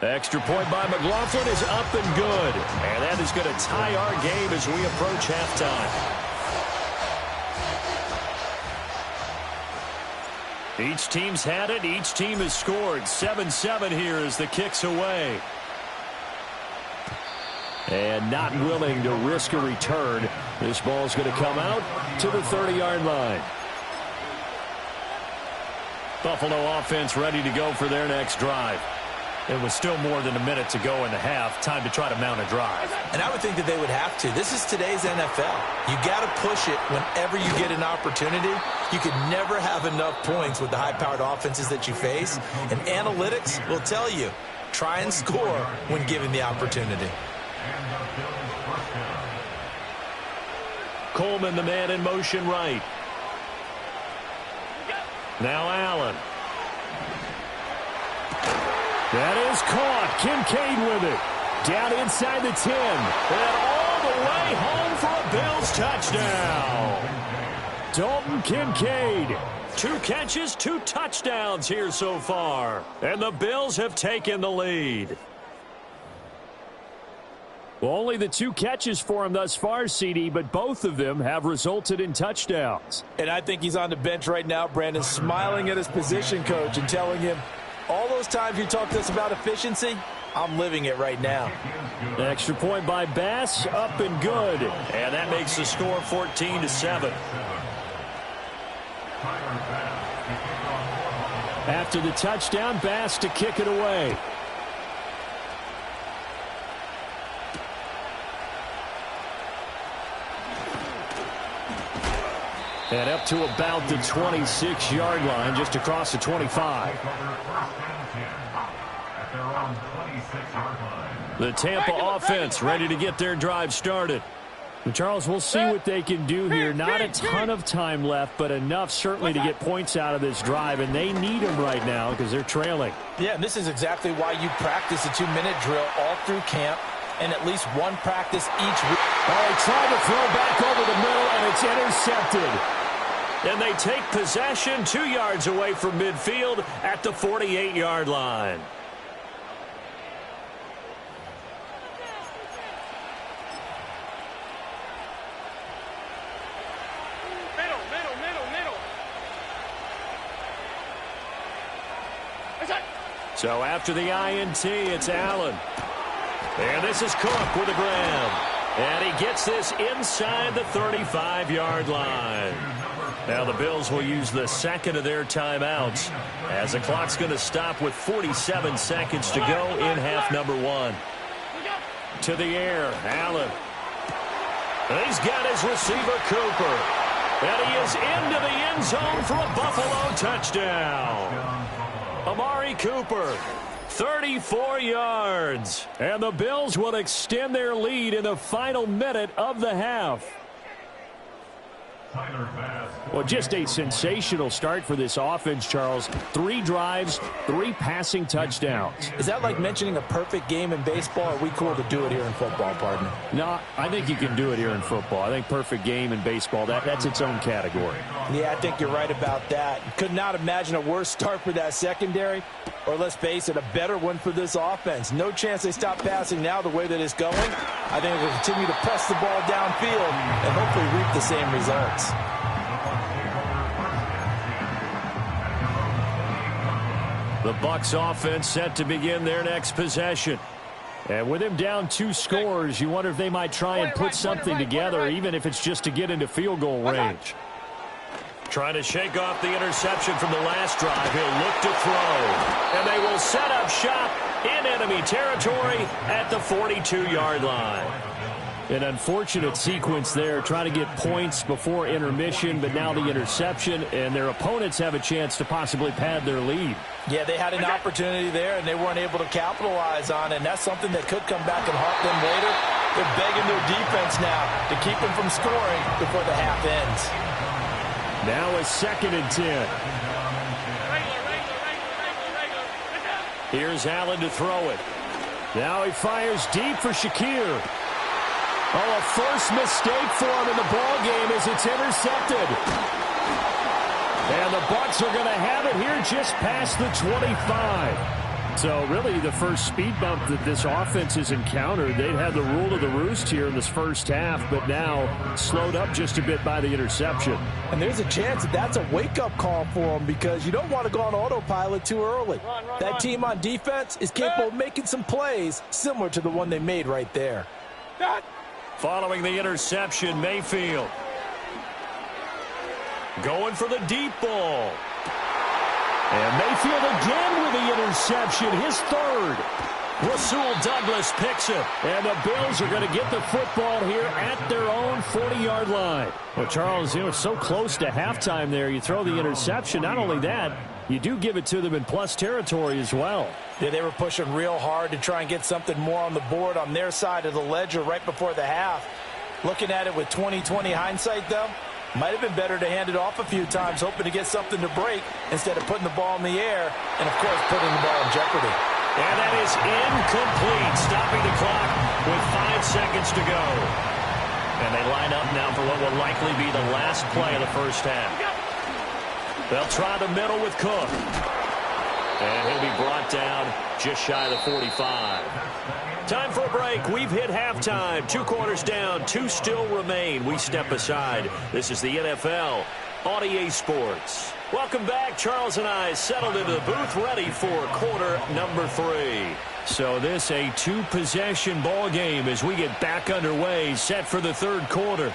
Extra point by McLaughlin is up and good. And that is going to tie our game as we approach halftime. Each team's had it. Each team has scored. 7-7 here as the kick's away. And not willing to risk a return. This ball's going to come out to the 30-yard line. Buffalo offense ready to go for their next drive. It was still more than a minute to go in the half. Time to try to mount a drive. And I would think that they would have to. This is today's NFL. You got to push it whenever you get an opportunity. You could never have enough points with the high-powered offenses that you face. And analytics will tell you, try and score when given the opportunity. Coleman, the man in motion right. Now Allen. That is caught. Kincaid with it. Down inside the 10. And all the way home for a Bills touchdown. Dalton Kincaid. 2 catches, 2 touchdowns here so far. And the Bills have taken the lead. Well, only the 2 catches for him thus far, CD, but both of them have resulted in touchdowns. And I think he's on the bench right now, Brandon, smiling at his position coach and telling him, all those times you talked to us about efficiency, I'm living it right now. Extra point by Bass, up and good. And that makes the score 14-7. After the touchdown, Bass to kick it away. And up to about the 26-yard line, just across the 25. The Tampa offense ready to get their drive started. Charles, we'll see what they can do here. Not a ton of time left, but enough certainly to get points out of this drive, and they need them right now because they're trailing. Yeah, and this is exactly why you practice a 2-minute drill all through camp and at least one practice each week. Well, they try to throw back over the middle, and it's intercepted. And they take possession 2 yards away from midfield at the 48-yard line. So after the INT, it's Allen. And this is Cook with a grab. And he gets this inside the 35-yard line. Now the Bills will use the second of their timeouts as the clock's going to stop with 47 seconds to go in half number 1. To the air, Allen. And he's got his receiver, Cooper. And he is into the end zone for a Buffalo touchdown. Amari Cooper, 34 yards. And the Bills will extend their lead in the final minute of the half. Well, just a sensational start for this offense, Charles. 3 drives, 3 passing touchdowns. Is that like mentioning a perfect game in baseball? Or are we cool to do it here in football, partner? No, I think you can do it here in football. I think perfect game in baseball, that's its own category. Yeah, I think you're right about that. Could not imagine a worse start for that secondary, or let's face it, a better one for this offense. No chance they stop passing now the way that it's going. I think we'll continue to press the ball downfield and hopefully reap the same results. The Bucs offense set to begin their next possession. And with him down 2 scores, you wonder if they might try and put something together, even if it's just to get into field goal range. Trying to shake off the interception from the last drive. He'll look to throw. And they will set up shop in enemy territory at the 42-yard line. An unfortunate sequence there, trying to get points before intermission, but now the interception, and their opponents have a chance to possibly pad their lead. Yeah, they had an opportunity there, and they weren't able to capitalize on it, and that's something that could come back and haunt them later. They're begging their defense now to keep them from scoring before the half ends. Now a 2nd and 10. Here's Allen to throw it. Now he fires deep for Shakir. Oh, a forced mistake for him in the ball game as it's intercepted. And the Bucs are going to have it here just past the 25. So really the first speed bump that this offense has encountered. They'd had the rule of the roost here in this first half, but now slowed up just a bit by the interception. And there's a chance that that's a wake-up call for them because you don't want to go on autopilot too early. That team on defense is capable of making some plays similar to the one they made right there. Following the interception, Mayfield. Going for the deep ball. And Mayfield again with the interception, his third. Rasul Douglas picks it. And the Bills are going to get the football here at their own 40-yard line. Well, Charles, it's so close to halftime there. You throw the interception. Not only that, you do give it to them in plus territory as well. Yeah, they were pushing real hard to try and get something more on the board on their side of the ledger right before the half. Looking at it with 20/20 hindsight, though, might have been better to hand it off a few times, hoping to get something to break instead of putting the ball in the air and, of course, putting the ball in jeopardy. And that is incomplete, stopping the clock with 5 seconds to go. And they line up now for what will likely be the last play of the first half. They'll try the middle with Cook. And he'll be brought down just shy of the 45. Time for a break. We've hit halftime. 2 quarters down. 2 still remain. We step aside. This is the NFL on EA Sports. Welcome back. Charles and I settled into the booth, ready for quarter number 3. So this a 2-possession ball game as we get back underway, set for the third quarter.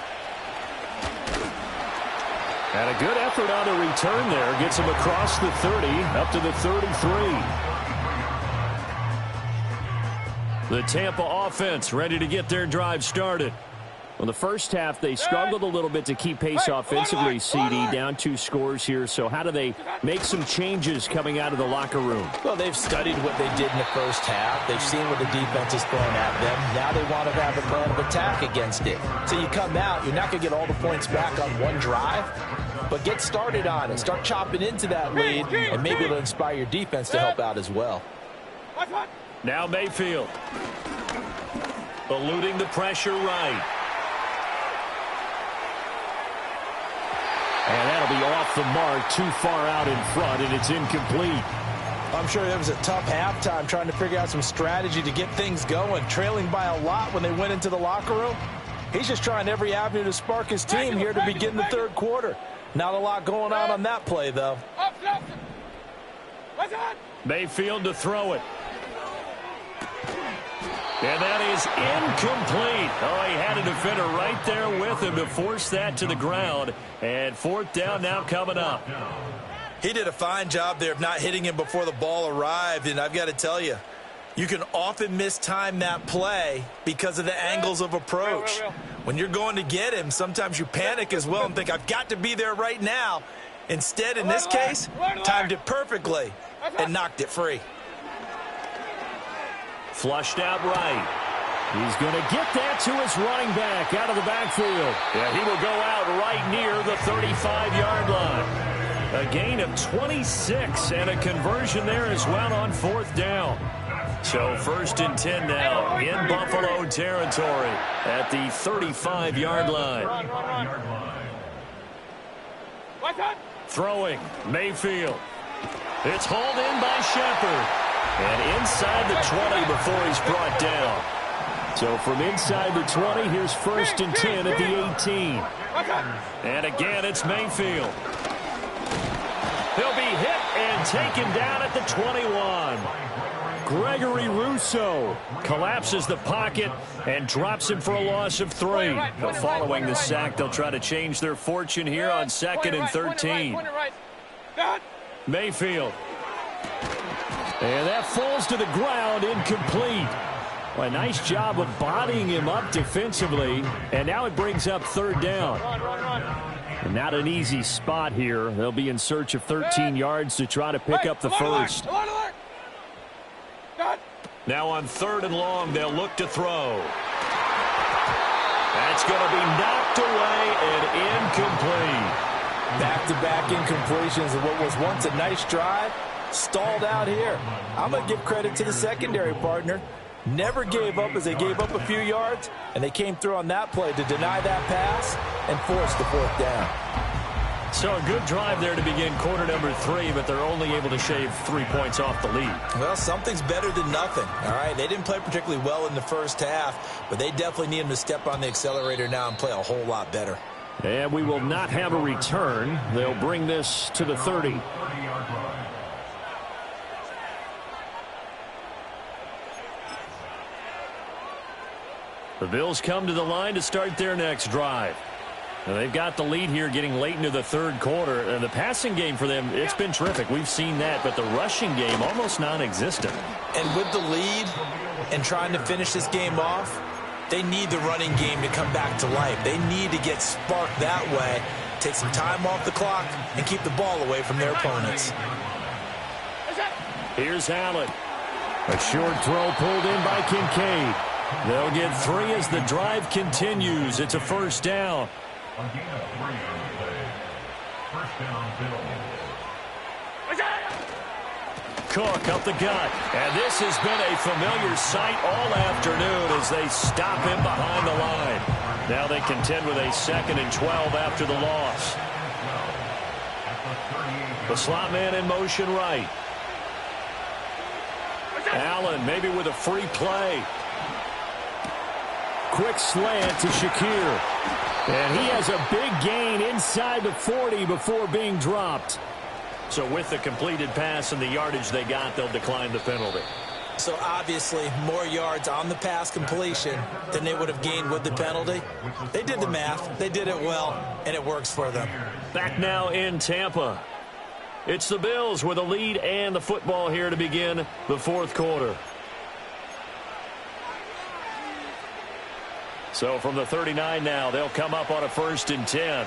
And a good effort on the return there. Gets him across the 30, up to the 33. The Tampa offense ready to get their drive started. Well, the first half, they struggled a little bit to keep pace offensively, CD, down 2 scores here. So how do they make some changes coming out of the locker room? Well, they've studied what they did in the first half. They've seen what the defense is throwing at them. Now they want to have a plan of attack against it. So you come out, you're not going to get all the points back on one drive, but get started on it. Start chopping into that lead, and maybe it'll inspire your defense to help out as well. Now Mayfield. Eluding the pressure right. And that'll be off the mark, too far out in front, and it's incomplete. I'm sure there was a tough halftime trying to figure out some strategy to get things going, trailing by a lot when they went into the locker room. He's just trying every avenue to spark his team here to begin the third quarter. Not a lot going on that play, though. Mayfield to throw it. And that is incomplete. Oh, he had a defender right there with him to force that to the ground. And 4th down now coming up. He did a fine job there of not hitting him before the ball arrived. And I've got to tell you, you can often mistime that play because of the angles of approach. When you're going to get him, sometimes you panic as well and think, I've got to be there right now. Instead, in this case, timed it perfectly and knocked it free. Flushed out right. He's going to get that to his running back out of the backfield. Yeah, he will go out right near the 35-yard line. A gain of 26 and a conversion there as well on 4th down. So 1st and 10 now in Buffalo territory at the 35-yard line. Throwing, Mayfield. It's hauled in by Shepard. And inside the 20 before he's brought down. So from inside the 20, here's 1st and 10 at the 18. And again, it's Mayfield. He'll be hit and taken down at the 21. Gregory Rousseau collapses the pocket and drops him for a loss of 3. But following the sack, they'll try to change their fortune here on 2nd and 13. Mayfield. And that falls to the ground, incomplete. Well, a nice job of bodying him up defensively. And now it brings up 3rd down. And not an easy spot here. They'll be in search of 13 yards to try to pick up the first. Now on 3rd and long, they'll look to throw. That's going to be knocked away and incomplete. Back-to-back incompletions of what was once a nice drive. Stalled out here. I'm going to give credit to the secondary partner. Never gave up as they gave up a few yards, and they came through on that play to deny that pass and force the 4th down. So a good drive there to begin quarter number 3, but they're only able to shave 3 points off the lead. Well, something's better than nothing, all right? They didn't play particularly well in the first half, but they definitely need them to step on the accelerator now and play a whole lot better. And we will not have a return. They'll bring this to the 30. The Bills come to the line to start their next drive. Now they've got the lead here getting late into the third quarter. And the passing game for them, it's been terrific. We've seen that, but the rushing game almost non-existent. And with the lead and trying to finish this game off, they need the running game to come back to life. They need to get sparked that way, take some time off the clock, and keep the ball away from their opponents. Here's Allen. A short throw pulled in by Kincaid. They'll get 3 as the drive continues. It's a first down. A gain of 3 on the play. First down, Bills. Cook up the gut. And this has been a familiar sight all afternoon as they stop him behind the line. Now they contend with a 2nd and 12 after the loss. The slot man in motion right. Allen maybe with a free play. Quick slant to Shakir. And he has a big gain inside the 40 before being dropped. So with the completed pass and the yardage they got, they'll decline the penalty. So obviously more yards on the pass completion than they would have gained with the penalty. They did the math. They did it well, and it works for them. Back now in Tampa. It's the Bills with a lead and the football here to begin the fourth quarter. So from the 39 now, they'll come up on a 1st and 10.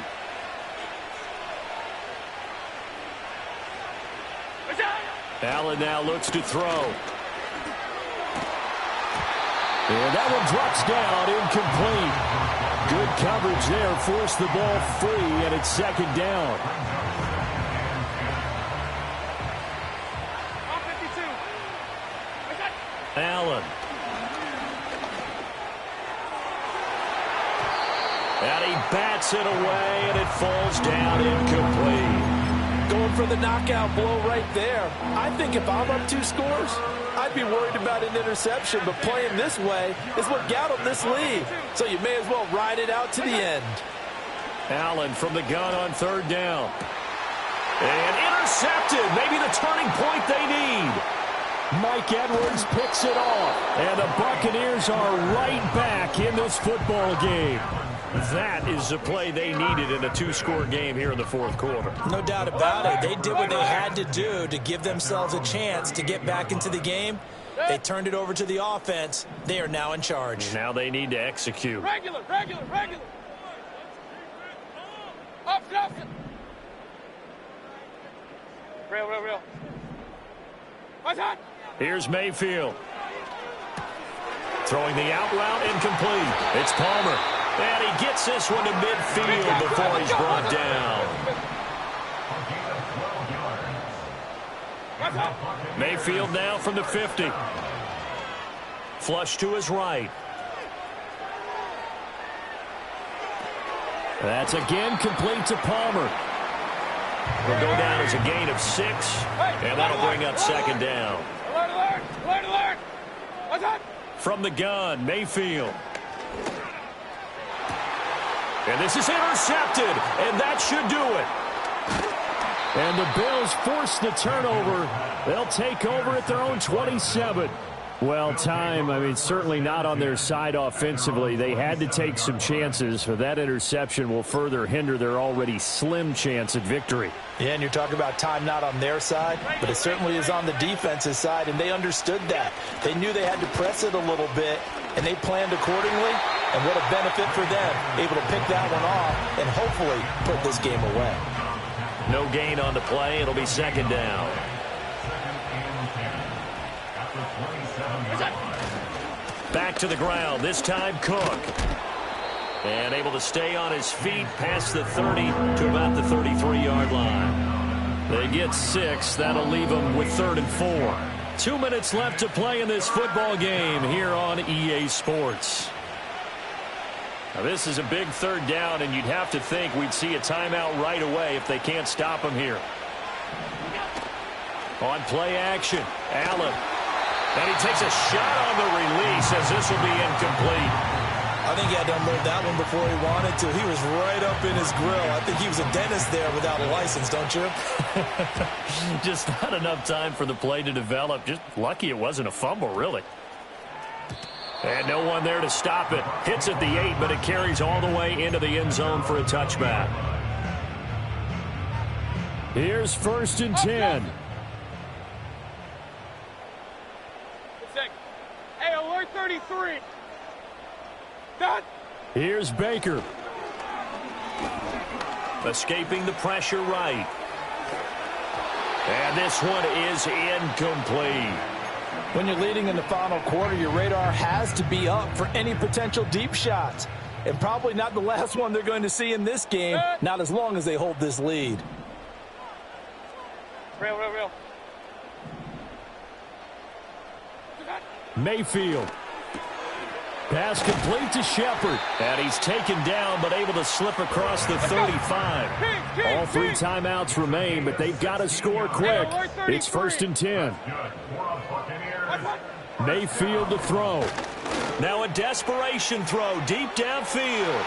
Allen now looks to throw. And that one drops down, incomplete. Good coverage there, forced the ball free, and it's 2nd down. Allen. And he bats it away, and it falls down incomplete. Going for the knockout blow right there. I think if I'm up 2 scores, I'd be worried about an interception, but playing this way is what got them this lead. So you may as well ride it out to the end. Allen from the gun on 3rd down. And intercepted. Maybe the turning point they need. Mike Edwards picks it off. And the Buccaneers are right back in this football game. That is the play they needed in a 2-score game here in the fourth quarter. No doubt about it. They did what they had to do to give themselves a chance to get back into the game. They turned it over to the offense. They are now in charge. Now they need to execute. Regular. Option. Real. What's that? Here's Mayfield. Throwing the out route incomplete. It's Palmer. And he gets this one to midfield before he's brought down. Mayfield now from the 50. Flush to his right. That's again complete to Palmer. Will go down as a gain of 6, and that'll bring up 2nd down. Alert! What's that? From the gun, Mayfield. And this is intercepted, and that should do it. And the Bills force the turnover. They'll take over at their own 27. Well, certainly not on their side offensively. They had to take some chances. That interception will further hinder their already slim chance at victory. Yeah, and you're talking about time not on their side, but it certainly is on the defense's side, and they understood that. They knew they had to press it a little bit, and they planned accordingly, and what a benefit for them, able to pick that one off and hopefully put this game away. No gain on the play. It'll be 2nd down. Back to the ground, this time Cook. And able to stay on his feet past the 30 to about the 33-yard line. They get 6. That'll leave them with 3rd and 4. 2 minutes left to play in this football game here on EA Sports. Now this is a big 3rd down, and you'd have to think we'd see a timeout right away if they can't stop him here. On play action, Allen. And he takes a shot on the release as this will be incomplete. I think he had to unload that one before he wanted to. He was right up in his grill. I think he was a dentist there without a license, don't you? Just not enough time for the play to develop. Just lucky it wasn't a fumble, really. And no one there to stop it. Hits at the 8, but it carries all the way into the end zone for a touchback. Here's 1st and 10. Hey, alert 33. Done. Here's Baker. Escaping the pressure right. And this one is incomplete. When you're leading in the final quarter, your radar has to be up for any potential deep shots. And probably not the last one they're going to see in this game, not as long as they hold this lead. Real. Mayfield. Pass complete to Shepard. And he's taken down, but able to slip across the 35. All 3 timeouts remain, but they've got to score quick. It's 1st and 10. Mayfield to throw. Now a desperation throw deep downfield.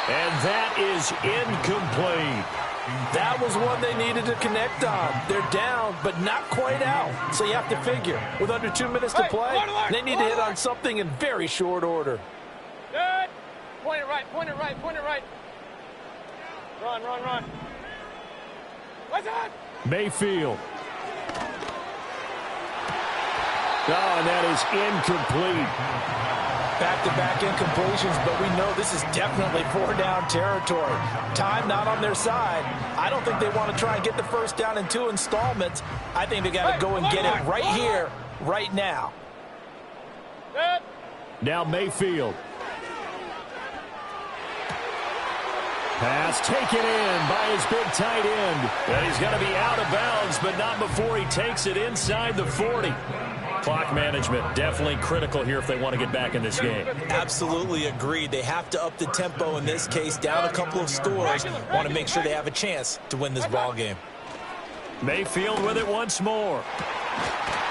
And that is incomplete. That was one they needed to connect on. They're down, but not quite out. So you have to figure, with under 2 minutes to play, they need to hit on something in very short order. Good. Point it right. Run. What's that? Mayfield. Oh, and that is incomplete. Back-to-back incompletions, but we know this is definitely 4-down territory. Time not on their side. I don't think they want to try and get the first down in 2 installments. I think they got to go and get it right here, right now. Now Mayfield. Pass taken in by his big tight end. And he's going to be out of bounds, but not before he takes it inside the 40. Clock management definitely critical here if they want to get back in this game. Absolutely agreed. They have to up the tempo in this case, down a couple of scores. Want to make sure they have a chance to win this ball game. Mayfield with it once more.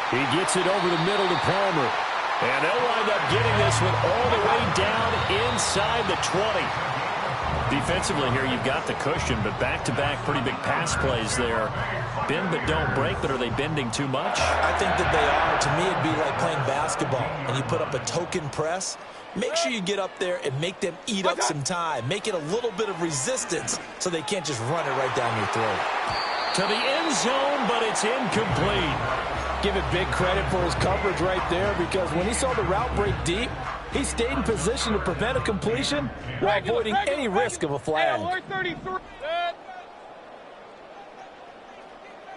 He gets it over the middle to Palmer. And they'll wind up getting this one all the way down inside the 20. Defensively here, you've got the cushion, but back-to-back pretty big pass plays there. Bend but don't break, but are they bending too much? I think that they are. To me, it'd be like playing basketball, and you put up a token press. Make sure you get up there and make them eat up some time. Make it a little bit of resistance so they can't just run it right down your throat. To the end zone, but it's incomplete. Give it big credit for his coverage right there, because when he saw the route break deep, he stayed in position to prevent a completion while avoiding any risk of a flag.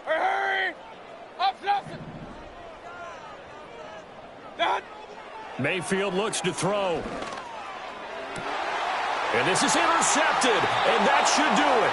Hurry! Up, Mayfield looks to throw. And this is intercepted, and that should do it.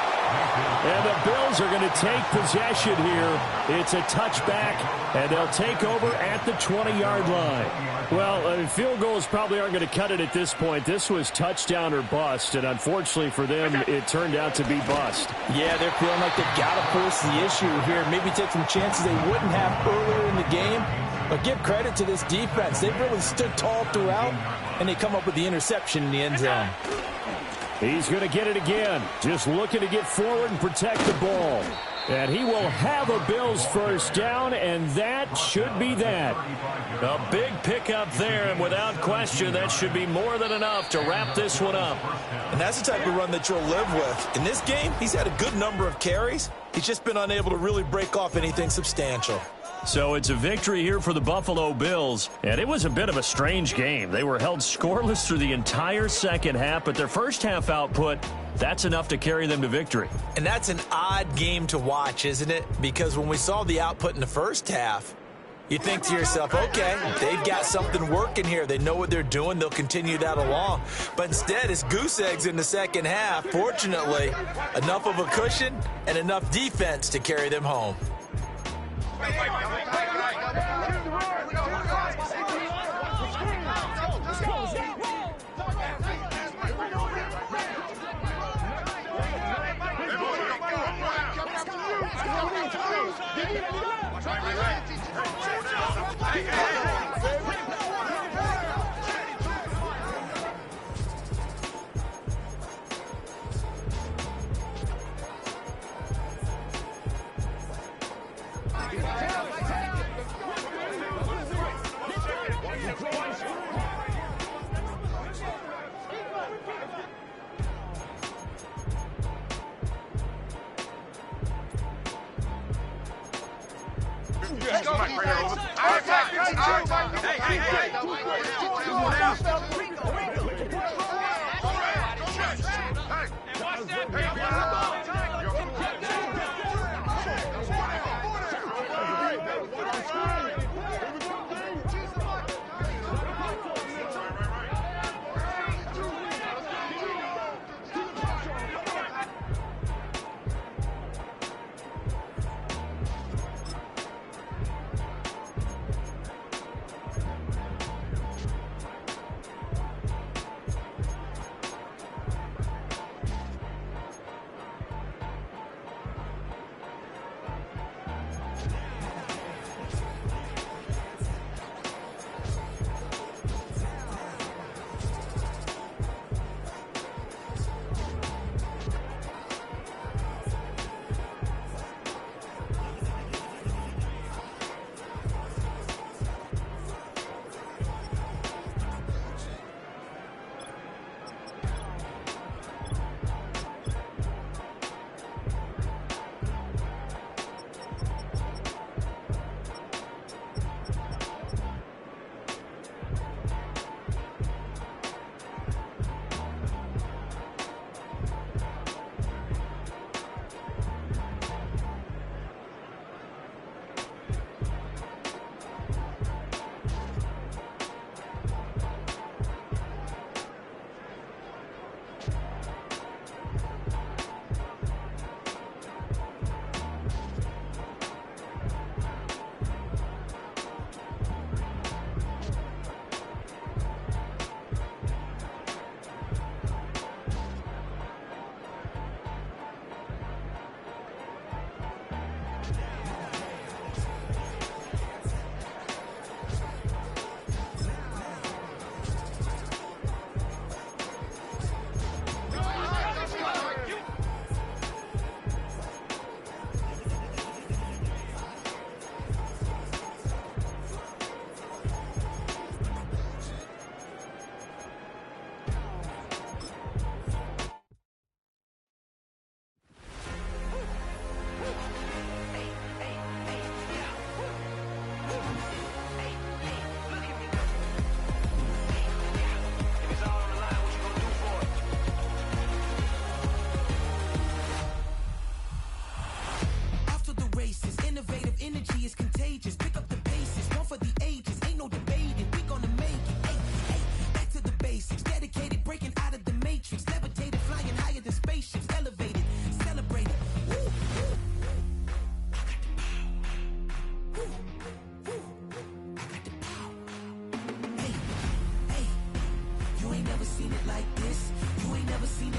And the Bills are going to take possession here. It's a touchback, and they'll take over at the 20-yard line. Well, field goals probably aren't going to cut it at this point. This was touchdown or bust, and unfortunately for them, it turned out to be bust. Yeah, they're feeling like they've got to force the issue here. Maybe take some chances they wouldn't have earlier in the game. But give credit to this defense. They've really stood tall throughout, and they come up with the interception in the end zone. He's going to get it again. Just looking to get forward and protect the ball. And he will have a Bills first down, and that should be that. A big pickup there, and without question, that should be more than enough to wrap this one up. And that's the type of run that you'll live with. In this game, he's had a good number of carries. He's just been unable to really break off anything substantial. So it's a victory here for the Buffalo Bills. And it was a bit of a strange game. They were held scoreless through the entire second half, but their first half output, that's enough to carry them to victory. And that's an odd game to watch, isn't it? Because when we saw the output in the first half, you think to yourself, okay, they've got something working here. They know what they're doing. They'll continue that along. But instead, it's goose eggs in the second half. Fortunately, enough of a cushion and enough defense to carry them home. Pass the mic right here, over.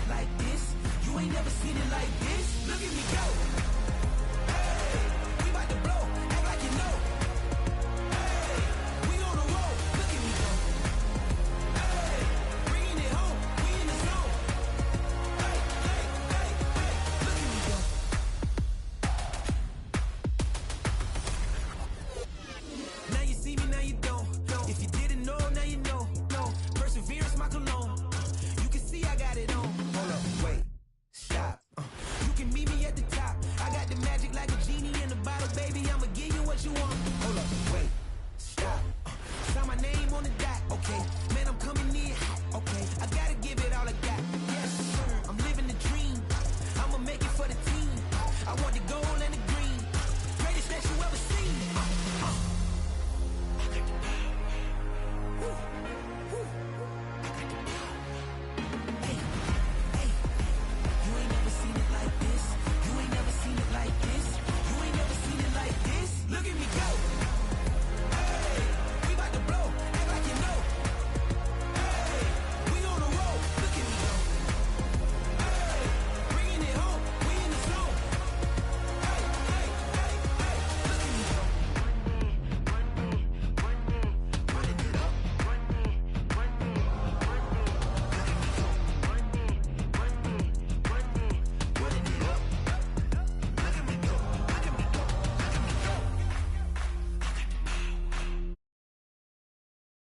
like this. You ain't never seen it like this. Look at me go.